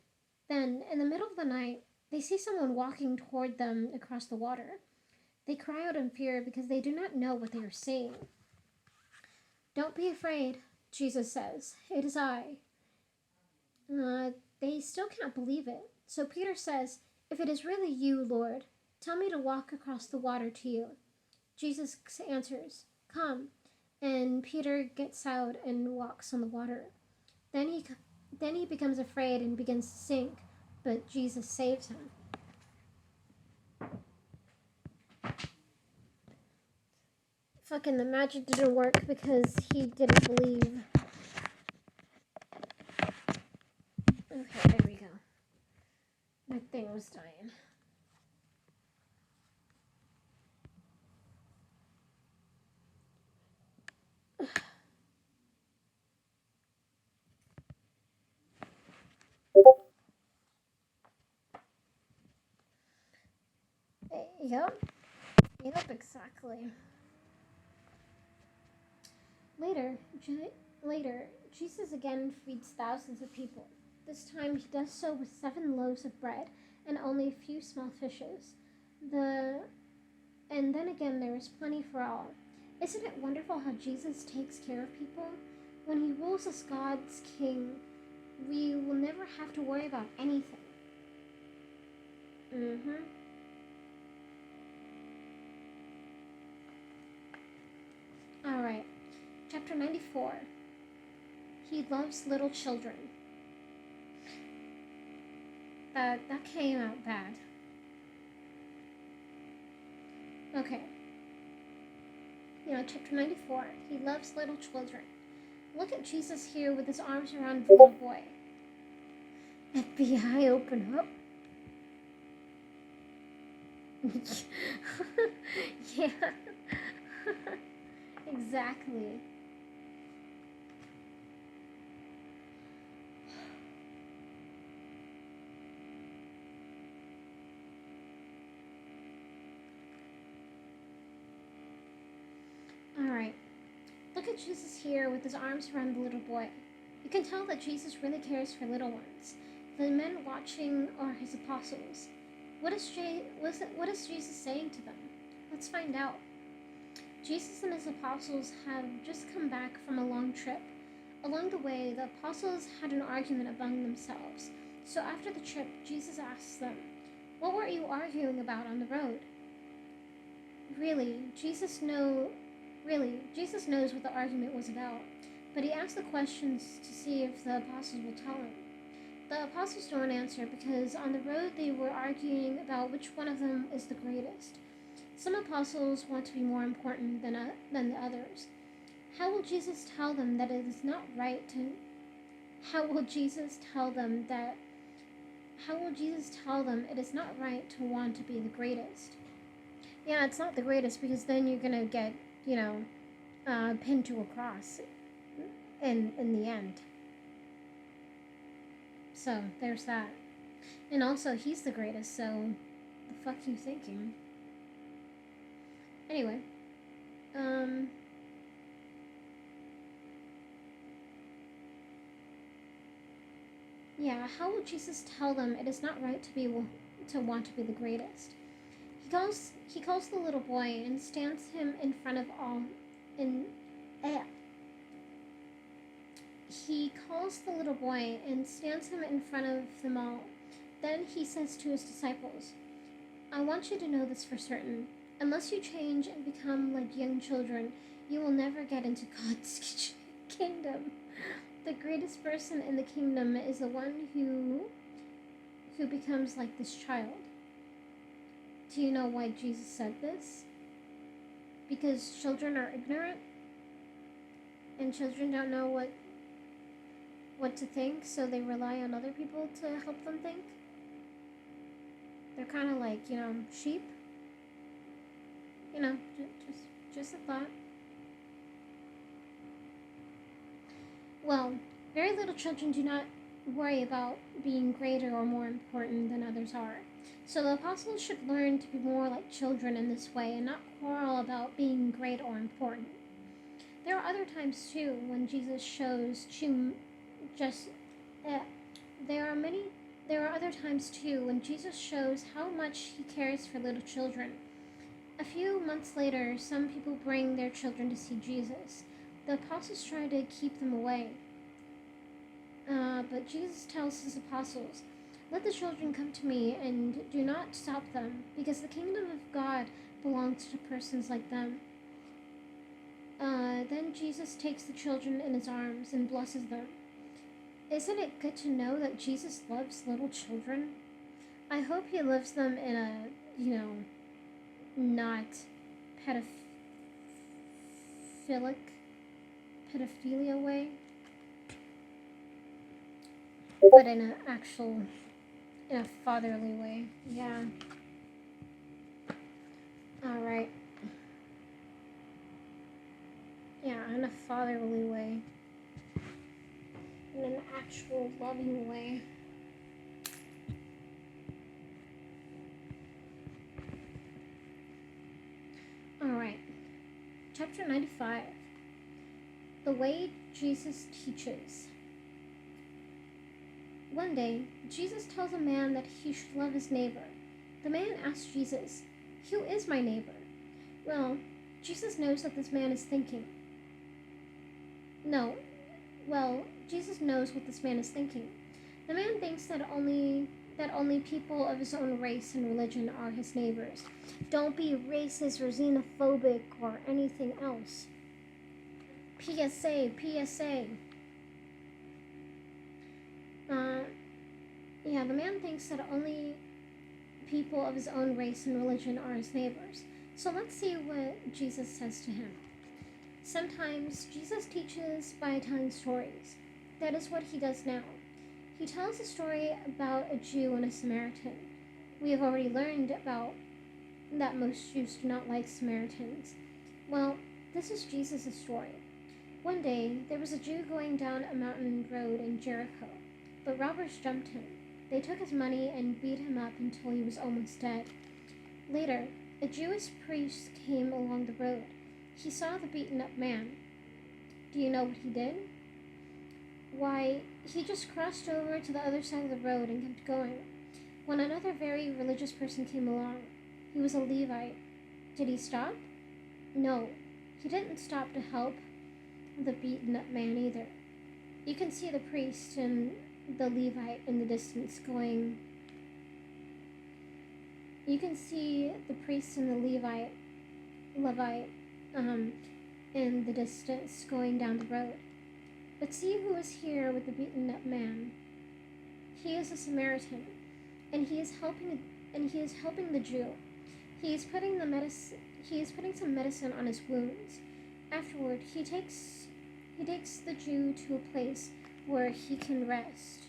Then, in the middle of the night, they see someone walking toward them across the water. They cry out in fear because they do not know what they are seeing. Don't be afraid, Jesus says. It is I. They still can't believe it. So Peter says, If it is really you, Lord, tell me to walk across the water to you. Jesus answers, Come. And Peter gets out and walks on the water. Then he becomes afraid and begins to sink, but Jesus saves him. Fucking the magic didn't work because he didn't believe. Okay, there we go. My thing was dying. Yep, exactly. Later, Jesus again feeds thousands of people. This time he does so with 7 loaves of bread and only a few small fishes. And then again there is plenty for all. Isn't it wonderful how Jesus takes care of people? When he rules as God's king, we will never have to worry about anything. Alright, chapter 94. He loves little children. That came out bad. Okay. Chapter 94. He loves little children. Look at Jesus here with his arms around the little boy. FBI, open up. Yeah. Exactly. Alright. Look at Jesus here with his arms around the little boy. You can tell that Jesus really cares for little ones. The men watching are his apostles. What is Jesus saying to them? Let's find out. Jesus and his apostles have just come back from a long trip. Along the way, the apostles had an argument among themselves. So after the trip, Jesus asks them, What were you arguing about on the road? Really, Jesus knows what the argument was about, but he asks the questions to see if the apostles will tell him. The apostles don't answer because on the road they were arguing about which one of them is the greatest. Some apostles want to be more important than the others. How will Jesus tell them that it is not right to? How will Jesus tell them it is not right to want to be the greatest? Yeah, it's not the greatest because then you're gonna get, pinned to a cross in the end. So there's that. And also, he's the greatest, so the fuck you thinking? Anyway, Yeah, how will Jesus tell them it is not right to want to be the greatest? He calls the little boy and stands him in front of all. In eh, He calls the little boy and stands him in front of them all. Then he says to his disciples, "I want you to know this for certain. Unless you change and become like young children, you will never get into God's kingdom. The greatest person in the kingdom is the one who becomes like this child." Do you know why Jesus said this? Because children are ignorant and children don't know what to think, so they rely on other people to help them think. They're kind of like, sheep. Just a thought. Well, very little children do not worry about being greater or more important than others are. So the apostles should learn to be more like children in this way and not quarrel about being great or important. There are other times too when Jesus shows there are other times too when Jesus shows how much he cares for little children. A few months later, some people bring their children to see Jesus. The apostles try to keep them away. But Jesus tells his apostles, "Let the children come to me and do not stop them, because the kingdom of God belongs to persons like them." Then Jesus takes the children in his arms and blesses them. Isn't it good to know that Jesus loves little children? I hope he loves them in a, not pedophilia way, but in a fatherly way. Yeah. Alright. Yeah, in a fatherly way. In an actual loving way. Alright. Chapter 95. The way Jesus teaches. One day, Jesus tells a man that he should love his neighbor. The man asks Jesus, "Who is my neighbor?" Well, Jesus knows that this man is thinking. Jesus knows what this man is thinking. The man thinks that only people of his own race and religion are his neighbors. Don't be racist or xenophobic or anything else. PSA, PSA. The man thinks that only people of his own race and religion are his neighbors. So let's see what Jesus says to him. Sometimes Jesus teaches by telling stories. That is what he does now. He tells a story about a Jew and a Samaritan. We have already learned about that most Jews do not like Samaritans. Well, this is Jesus' story. One day, there was a Jew going down a mountain road in Jericho, but robbers jumped him. They took his money and beat him up until he was almost dead. Later, a Jewish priest came along the road. He saw the beaten-up man. Do you know what he did? Why, he just crossed over to the other side of the road and kept going. When another very religious person came along, he was a Levite. Did he stop? No, he didn't stop to help the beaten-up man either. You can see the priest and the Levite in the distance going. You can see the priest and the Levite in the distance going down the road. But see who is here with the beaten-up man. He is a Samaritan, and he is helping the Jew. He is putting some medicine on his wounds. Afterward, he takes the Jew to a place where he can rest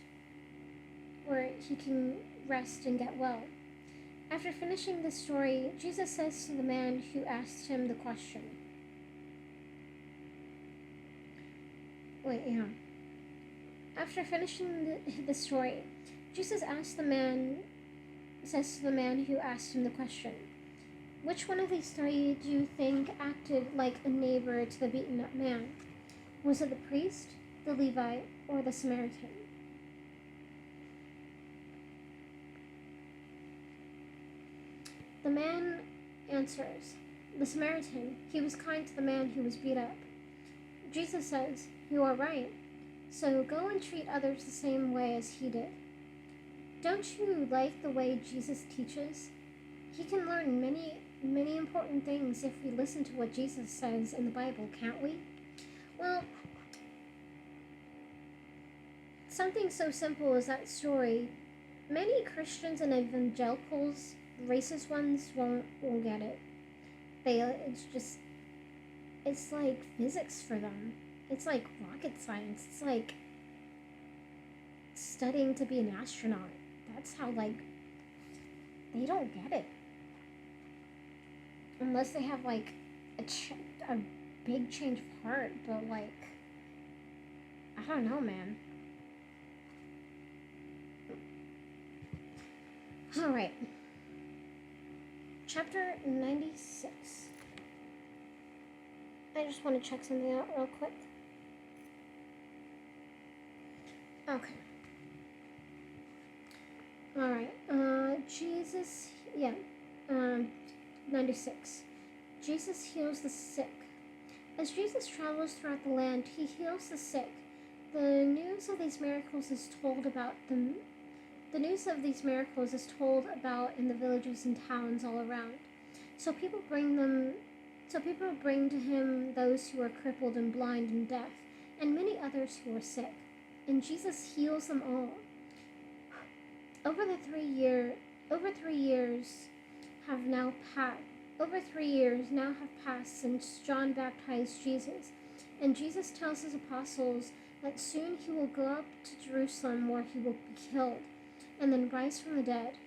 and get well. After finishing the story, Jesus says to the man who asked him the question. After finishing the story, Jesus says to the man who asked him the question, "Which one of these three do you think acted like a neighbor to the beaten-up man? Was it the priest, the Levite, or the Samaritan?" The man answers, the Samaritan, he was kind to the man who was beat up. Jesus says, "You are right. So go and treat others the same way as he did." Don't you like the way Jesus teaches? He can learn many important things if we listen to what Jesus says in the Bible, can't we? Well, something so simple as that story, many Christians and evangelicals, racist ones, won't get it. It's like physics for them. It's like rocket science. It's like studying to be an astronaut. That's how, they don't get it. Unless they have, a big change of heart, but, I don't know, man. Alright. Chapter 96. I just want to check something out real quick. Okay. Alright. 96. Jesus heals the sick. As Jesus travels throughout the land, he heals the sick. The news of these miracles is told about in the villages and towns all around. So people bring to him those who are crippled and blind and deaf, and many others who are sick. And Jesus heals them all. Over 3 years now have passed since John baptized Jesus, and Jesus tells his apostles that soon he will go up to Jerusalem where he will be killed and then rise from the dead.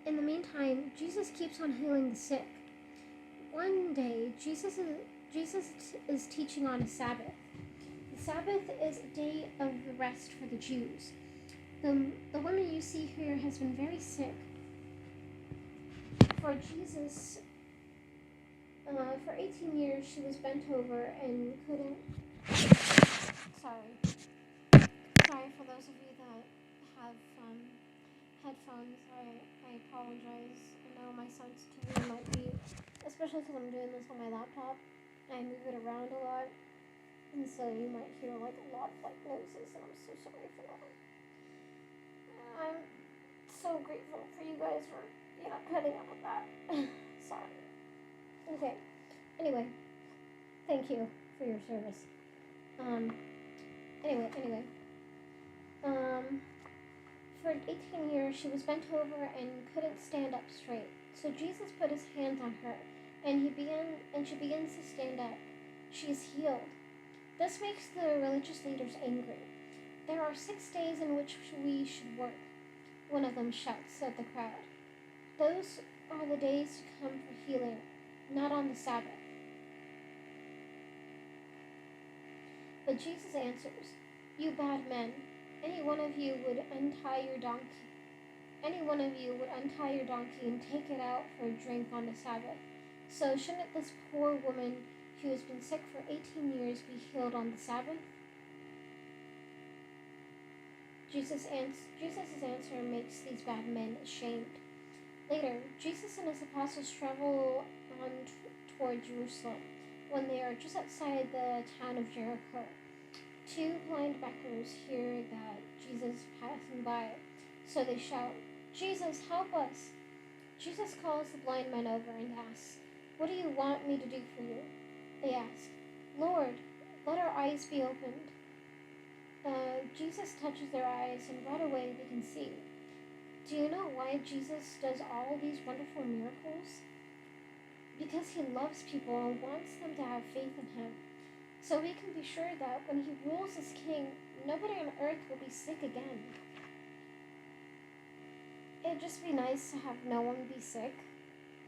In the meantime, Jesus keeps on healing the sick. One day, Jesus is teaching on a Sabbath. The Sabbath is a day of rest for the Jews. The woman you see here has been very sick. For Jesus, for 18 years, she was bent over and couldn't... Sorry for those of you that have headphones. I apologize. I know my sensitivity might be, especially because I'm doing this on my laptop. I move it around a lot, and so you might hear a lot of noises, and I'm so sorry for that. I'm so grateful for you guys for putting up with that. Sorry. Okay. Anyway, thank you for your service. Anyway. For 18 years, she was bent over and couldn't stand up straight. So Jesus put his hands on her, and she begins to stand up. She is healed. This makes the religious leaders angry. There are 6 days in which we should work, one of them shouts at the crowd. Those are the days to come for healing, not on the Sabbath. But Jesus answers, "You bad men, any one of you would untie your donkey and take it out for a drink on the Sabbath. So shouldn't this poor woman who has been sick for 18 years be healed on the Sabbath?" Jesus' answer makes these bad men ashamed. Later, Jesus and his apostles travel on toward Jerusalem. When they are just outside the town of Jericho, 2 blind beggars hear that Jesus is passing by, so they shout, "Jesus, help us!" Jesus calls the blind men over and asks, "What do you want me to do for you?" They ask, "Lord, let our eyes be opened." Jesus touches their eyes, and right away they can see. Do you know why Jesus does all these wonderful miracles? Because he loves people and wants them to have faith in him, so we can be sure that when he rules as king, nobody on earth will be sick again. It'd just be nice to have no one be sick,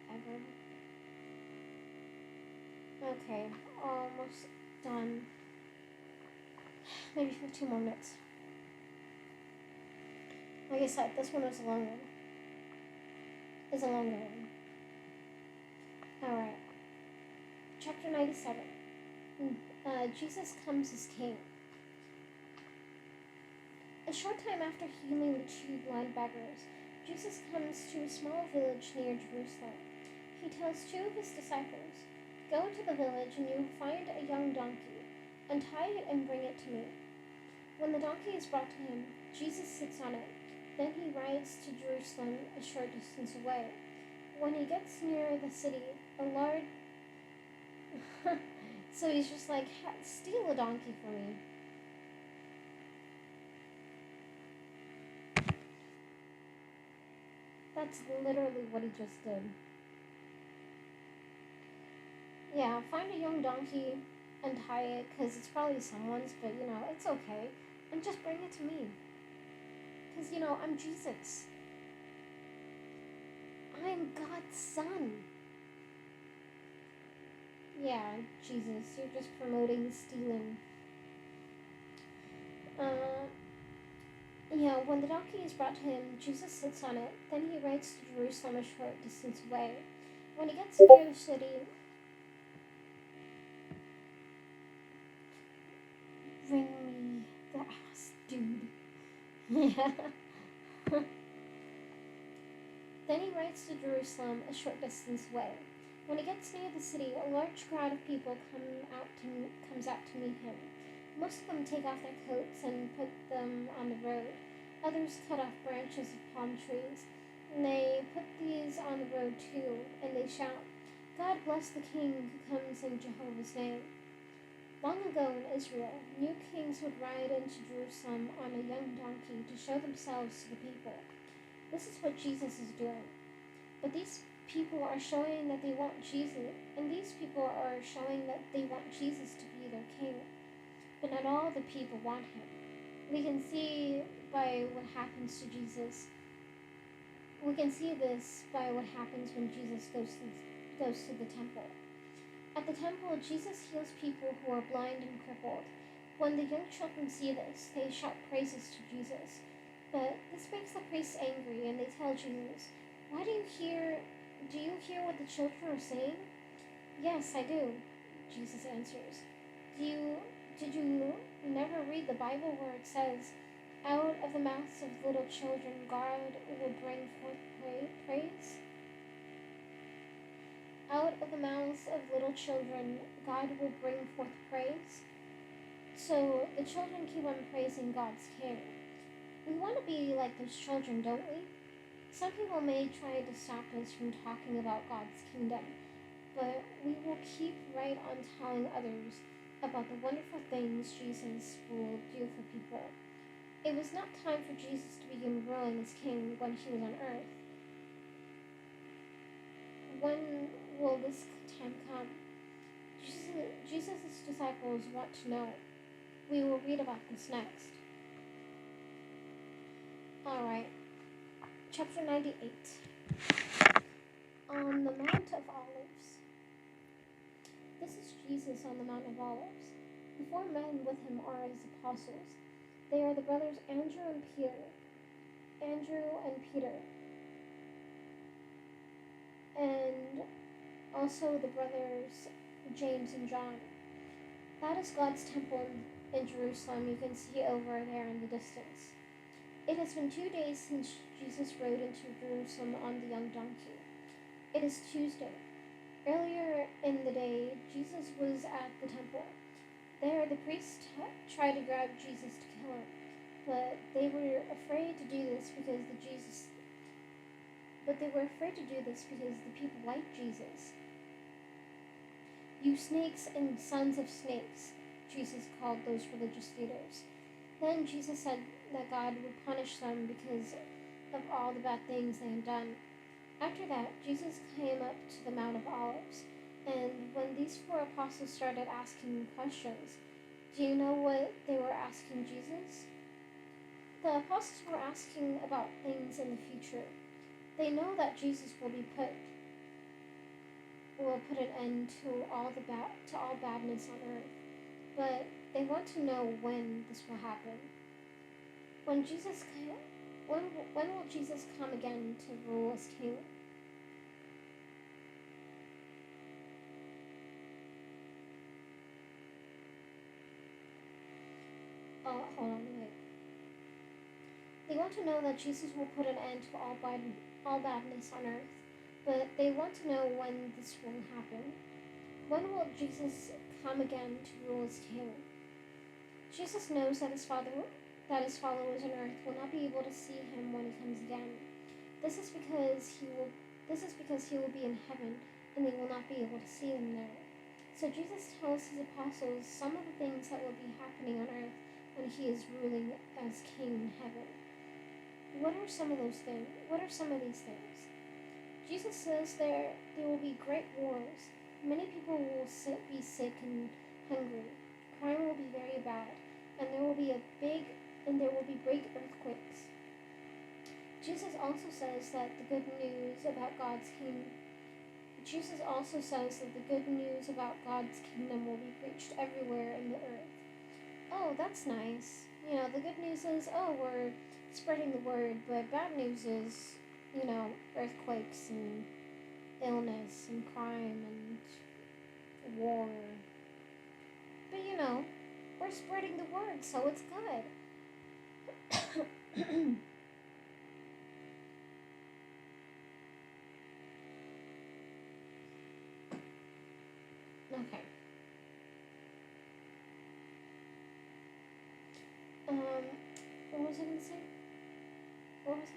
ever. Okay, almost done. Maybe for 2 more minutes. Like I said, this one is a longer one. Alright. Chapter 97. Jesus comes as king. A short time after healing the 2 blind beggars, Jesus comes to a small village near Jerusalem. he tells two of his disciples, "Go to the village and you will find a young donkey. Untie it and bring it to me." When the donkey is brought to him, Jesus sits on it. Then he rides to Jerusalem, a short distance away. When he gets near the city, a large... so he's just like, "Steal a donkey for me." That's literally what he just did. Yeah, find a young donkey, untie it, because it's probably someone's, but it's okay. And just bring it to me. Because, I'm Jesus. I'm God's son. Yeah, Jesus, you're just promoting stealing. When the donkey is brought to him, Jesus sits on it. Then he rides to Jerusalem, a short distance away. When he gets near the city, bring me the ass, dude. Yeah. Then he rides to Jerusalem, a short distance away. When he gets near the city, a large crowd of people comes out to meet him. Most of them take off their coats and put them on the road. Others cut off branches of palm trees, and they put these on the road too, and they shout, "God bless the King who comes in Jehovah's name." Long ago in Israel, new kings would ride into Jerusalem on a young donkey to show themselves to the people. This is what Jesus is doing. But these people are showing that they want Jesus, and these people are showing that they want Jesus to be their king. But not all the people want him. We can see by what happens to Jesus. We can see this by what happens when Jesus goes to the temple. At the temple, Jesus heals people who are blind and crippled. When the young children see this, they shout praises to Jesus. But this makes the priests angry, and they tell Jesus, "Why do you hear what the children are saying?" "Yes, I do," Jesus answers. Did you never read the Bible where it says, 'Out of the mouths of little children, God will bring forth praise'? Out of the mouths of little children, God will bring forth praise. So the children keep on praising God's King. We want to be like those children, don't we? Some people may try to stop us from talking about God's kingdom, but we will keep right on telling others about the wonderful things Jesus will do for people. It was not time for Jesus to begin ruling as king when he was on earth. When will this time come? Jesus' disciples want to know. We will read about this next. Alright, chapter 98. On the Mount of Olives. This is Jesus on the Mount of Olives. The four men with him are his apostles. They are the brothers Andrew and Peter, and also the brothers James and John. That is God's temple in Jerusalem. You can see over there in the distance. It has been 2 days since Jesus rode into Jerusalem on the young donkey. It is Tuesday. Earlier in the day, Jesus was at the temple. There, the priests tried to grab Jesus to kill him, but they were afraid to do this because the people liked Jesus. "You snakes and sons of snakes," Jesus called those religious leaders. Then Jesus said that God would punish them because of all the bad things they had done. After that, Jesus came up to the Mount of Olives, and when these four apostles started asking questions, do you know what they were asking Jesus? The apostles were asking about things in the future. They know that Jesus will put an end to all badness on earth, but they want to know when this will happen. When will Jesus come again to rule as king? Oh, hold on, wait. They want to know that Jesus will put an end to all badness on earth, but they want to know when this will happen. When will Jesus come again to rule his kingdom? Jesus knows that his followers on earth will not be able to see him when he comes again. This is because he will be in heaven and they will not be able to see him there. So Jesus tells his apostles some of the things that will be happening on earth when he is ruling as king in heaven. What are some of those things? What are some of these things? Jesus says there will be great wars. Many people will be sick and hungry. Crime will be very bad, and there will be big earthquakes. Jesus also says that the good news about God's kingdom. Jesus also says that the good news about God's kingdom will be preached everywhere in the earth. Oh, that's nice. The good news is, we're spreading the word, but bad news is, earthquakes and illness and crime and war. But we're spreading the word, so it's good. Okay. What was I gonna say? What was it?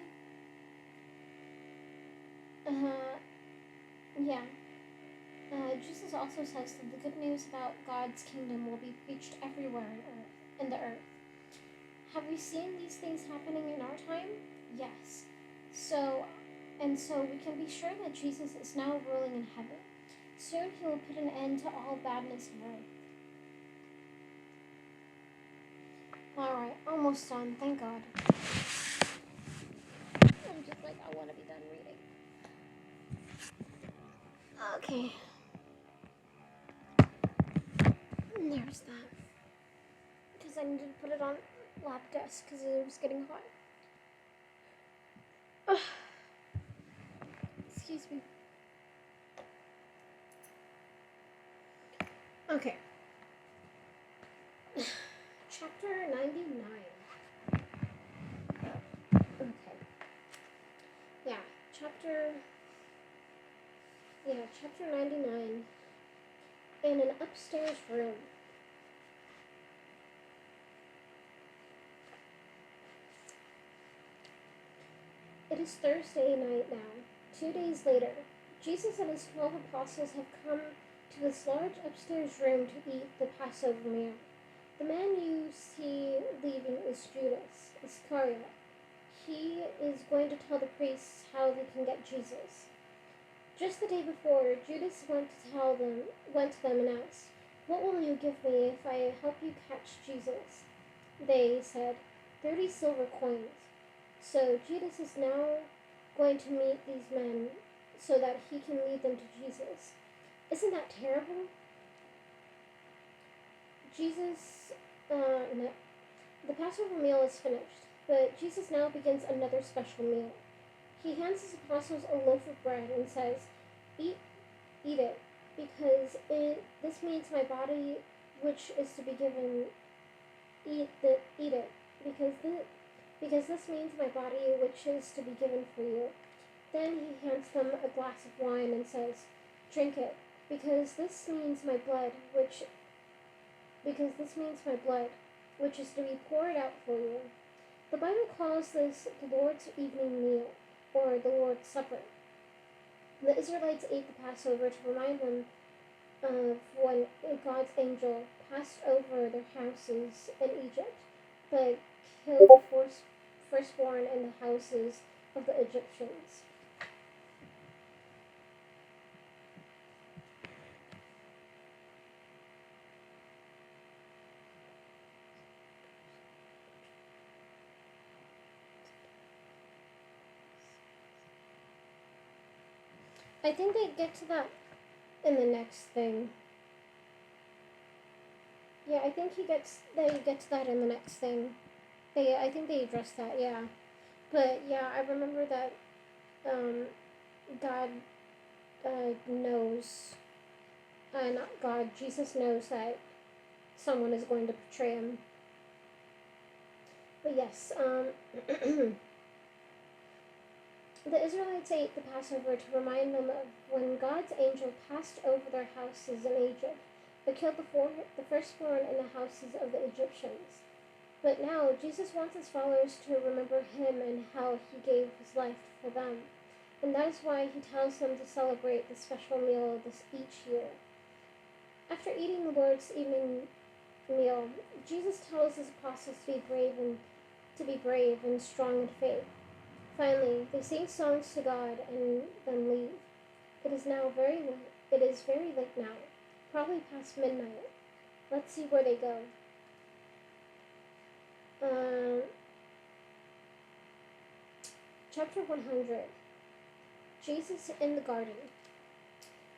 Yeah. Jesus also says that the good news about God's kingdom will be preached everywhere in the earth. Have we seen these things happening in our time? Yes. So we can be sure that Jesus is now ruling in heaven. Soon he will put an end to all badness on earth. Alright, almost done, thank God. I'm just like, I want to be done reading. Okay. And there's that. Because I needed to put it on lap desk because it was getting hot. Excuse me. Okay. Chapter 99. Okay. Chapter 99. In an upstairs room. It is Thursday night now. 2 days later, Jesus and his 12 apostles have come to this large upstairs room to eat the Passover meal. The man you see leaving is Judas Iscariot. He is going to tell the priests how they can get Jesus. Just the day before, Judas went to them and asked, "What will you give me if I help you catch Jesus?" They said, 30 silver coins. So Judas is now going to meet these men so that he can lead them to Jesus. Isn't that terrible? No. The Passover meal is finished, but Jesus now begins another special meal. He hands his apostles a loaf of bread and says, Eat it, because this means my body, which is to be given. Eat it, because this means my body, which is to be given for you. Then he hands them a glass of wine and says, Drink it, because this means my blood, which is to be poured out for you. The Bible calls this the Lord's evening meal, or the Lord's Supper. The Israelites ate the Passover to remind them of when God's angel passed over their houses in Egypt, but killed the firstborn in the houses of the Egyptians. I think they get to that in the next thing. Yeah, I think they get to that in the next thing. I think they address that, yeah. But yeah, I remember that God knows, not God, Jesus knows that someone is going to betray him. But yes, The Israelites ate the Passover to remind them of when God's angel passed over their houses in Egypt, but killed the firstborn in the houses of the Egyptians. But now Jesus wants his followers to remember him and how he gave his life for them. And that is why he tells them to celebrate this special meal each year. After eating the Lord's evening meal, Jesus tells his apostles to be brave and strong in faith. Finally, they sing songs to God and then leave. It is very late now, probably past midnight. Let's see where they go. Chapter 100. Jesus in the Garden.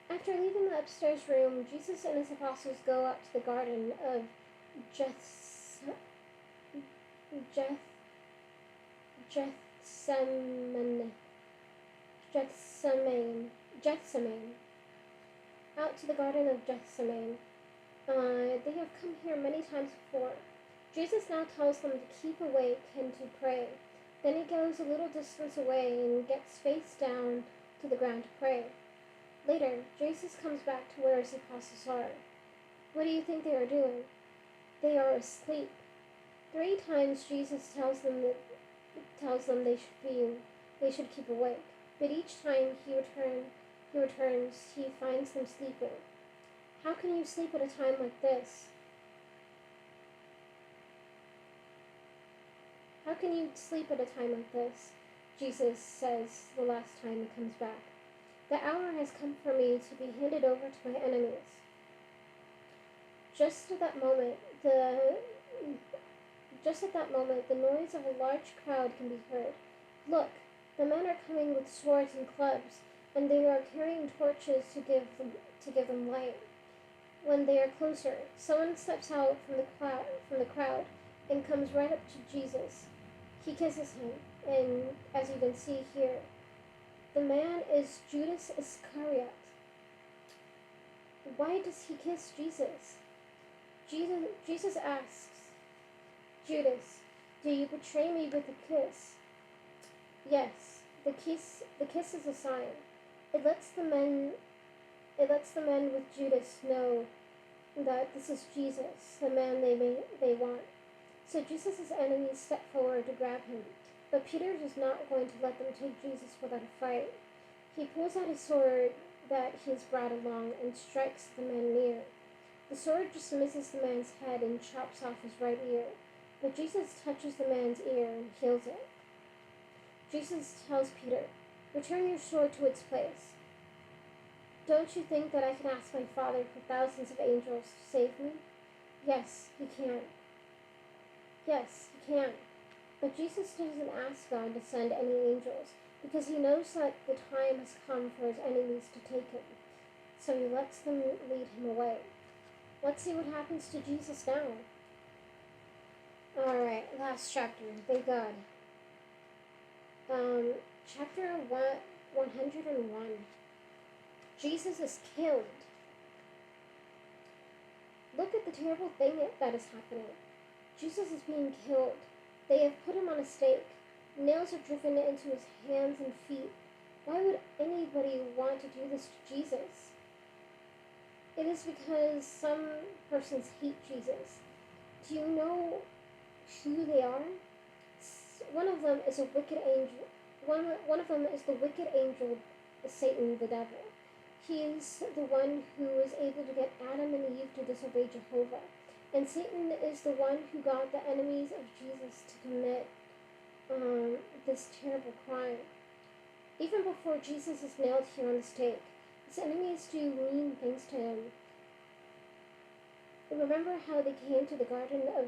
After leaving the upstairs room, Jesus and his apostles go out to the garden of Gethsemane. Out to the garden of Gethsemane. They have come here many times before. Jesus now tells them to keep awake and to pray. Then he goes a little distance away and gets face down to the ground to pray. Later, Jesus comes back to where his apostles are. What do you think they are doing? They are asleep. 3 times Jesus tells them they should keep awake. But each time he returns, he finds them sleeping. How can you sleep at a time like this? How can you sleep at a time like this? Jesus says the last time he comes back. The hour has come for me to be handed over to my enemies. Just at that moment, the noise of a large crowd can be heard. Look, the men are coming with swords and clubs, and they are carrying torches to give them light. When they are closer, someone steps out from the crowd and comes right up to Jesus. He kisses him, and as you can see here, the man is Judas Iscariot. Why does he kiss Jesus? Jesus asks, Judas, do you betray me with a kiss? Yes, the kiss is a sign. It lets the men with Judas know that this is Jesus, the man they want. So Jesus' enemies step forward to grab him, but Peter is not going to let them take Jesus without a fight. He pulls out his sword that he has brought along and strikes the man near. The sword just misses the man's head and chops off his right ear, but Jesus touches the man's ear and heals it. Jesus tells Peter, return your sword to its place. Don't you think that I can ask my Father for thousands of angels to save me? Yes, he can. Yes, he can. But Jesus doesn't ask God to send any angels, because he knows that the time has come for his enemies to take him. So he lets them lead him away. Let's see what happens to Jesus now. Alright, last chapter. Thank God. Chapter 101. Jesus is killed. Look at the terrible thing that is happening. Jesus is being killed. They have put him on a stake. Nails are driven into his hands and feet. Why would anybody want to do this to Jesus? It is because some persons hate Jesus. Do you know who they are? One of them is a wicked angel. One of them is the wicked angel, Satan, the devil. He is the one who was able to get Adam and Eve to disobey Jehovah. And Satan is the one who got the enemies of Jesus to commit this terrible crime. Even before Jesus is nailed here on the stake, his enemies do mean things to him. Remember how they came to the Garden of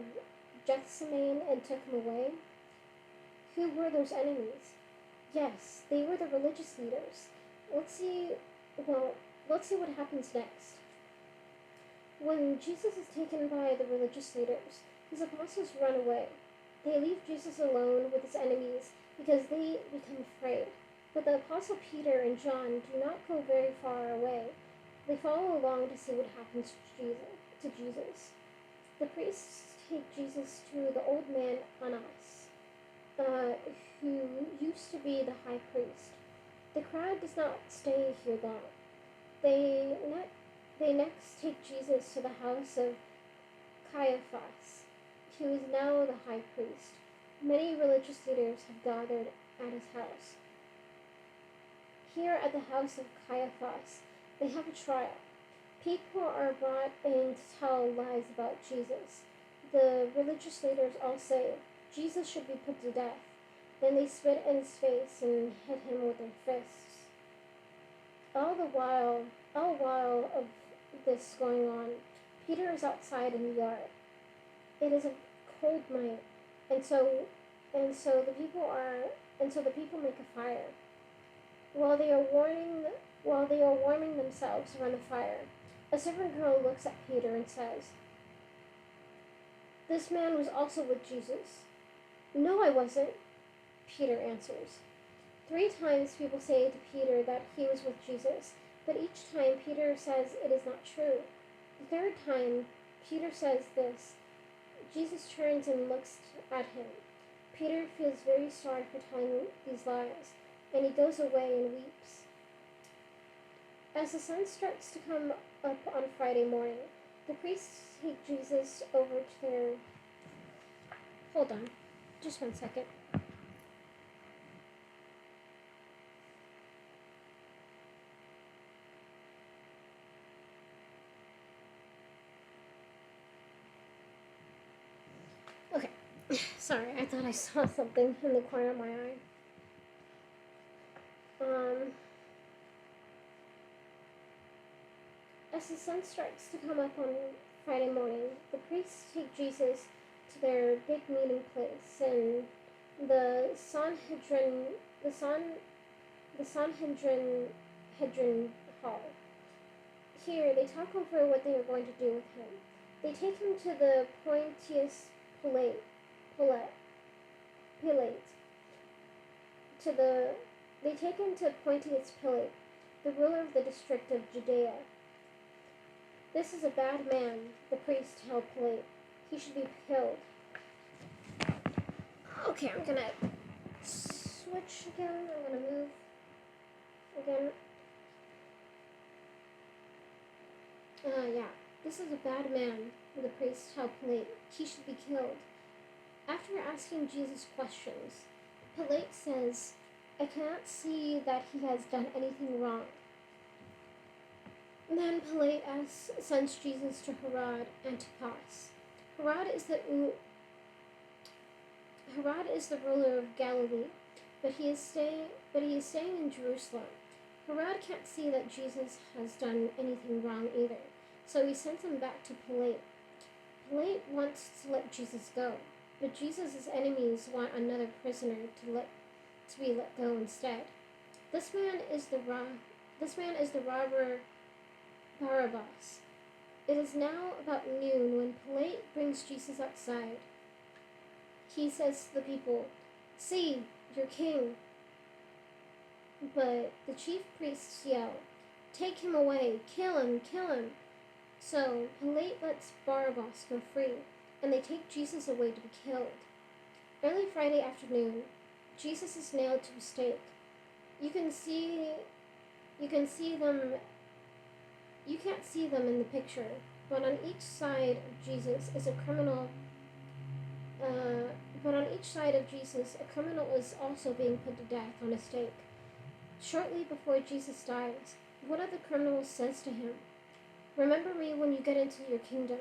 Gethsemane and took him away? Who were those enemies? Yes, they were the religious leaders. Let's see what happens next. When Jesus is taken by the religious leaders, his apostles run away. They leave Jesus alone with his enemies because they become afraid. But the apostle Peter and John do not go very far away. They follow along to see what happens to Jesus. The priests take Jesus to the old man Annas. uh, who used to be the high priest. The crowd does not stay here long. They, they next take Jesus to the house of Caiaphas, who is now the high priest. Many religious leaders have gathered at his house. Here at the house of Caiaphas, they have a trial. People are brought in to tell lies about Jesus. The religious leaders all say, Jesus should be put to death. Then they spit in his face and hit him with their fists. All while of this going on, Peter is outside in the yard. It is a cold night, and so the people make a fire. While they are warming themselves around the fire, a servant girl looks at Peter and says, "This man was also with Jesus." "No, I wasn't," Peter answers. 3 times people say to Peter that he was with Jesus, but each time Peter says it is not true. The 3rd time Peter says this, Jesus turns and looks at him. Peter feels very sorry for telling these lies, and he goes away and weeps. As the sun starts to come up on Friday morning, the priests take Jesus over to their... Hold on, just 1 second. Okay, sorry, I thought I saw something in the corner of my eye. As the sun starts to come up on Friday morning, the priests take Jesus to their big meeting place in the Sanhedrin Hall. Here, they talk over what they are going to do with him. They take him to the Pontius Pilate. They take him to Pontius Pilate, the ruler of the district of Judea. "This is a bad man," the priest told Pilate. "He should be killed." Okay, I'm gonna switch again. I'm gonna move again. Yeah. "This is a bad man," the priest told Pilate. "He should be killed." After asking Jesus questions, Pilate says, "I cannot see that he has done anything wrong." Then Pilate sends Jesus to Herod Antipas. Herod is the ruler of Galilee, but he is staying in Jerusalem. Herod can't see that Jesus has done anything wrong either, so he sends him back to Pilate. Pilate wants to let Jesus go, but Jesus' enemies want another prisoner to be let go instead. This man is the robber Barabbas. It is now about noon when Pilate brings Jesus outside. He says to the people, "See, your king." But the chief priests yell, "Take him away, kill him, kill him." So Pilate lets Barabbas go free, and they take Jesus away to be killed. Early Friday afternoon, Jesus is nailed to a stake. You can't see them in the picture, but on each side of Jesus, a criminal is also being put to death on a stake. Shortly before Jesus dies, one of the criminals says to him, "Remember me when you get into your kingdom."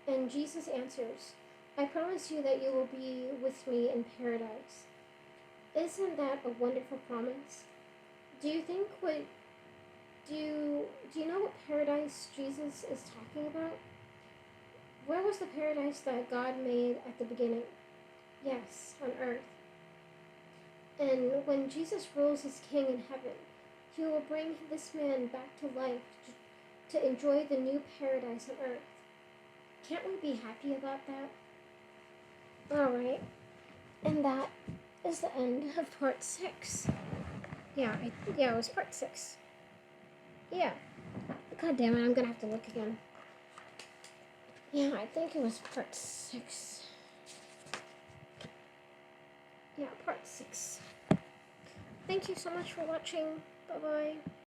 And Jesus answers, "I promise you that you will be with me in paradise." Isn't that a wonderful promise? Do you know what paradise Jesus is talking about? Where was the paradise that God made at the beginning? Yes, on earth. And when Jesus rules as king in heaven, he will bring this man back to life to enjoy the new paradise on earth. Can't we be happy about that? Alright, and that is the end of part 6. Yeah, it was part 6. Yeah. God damn it, I'm gonna have to look again. Yeah, I think it was part 6. yeah, part 6. Thank you so much for watching. Bye bye.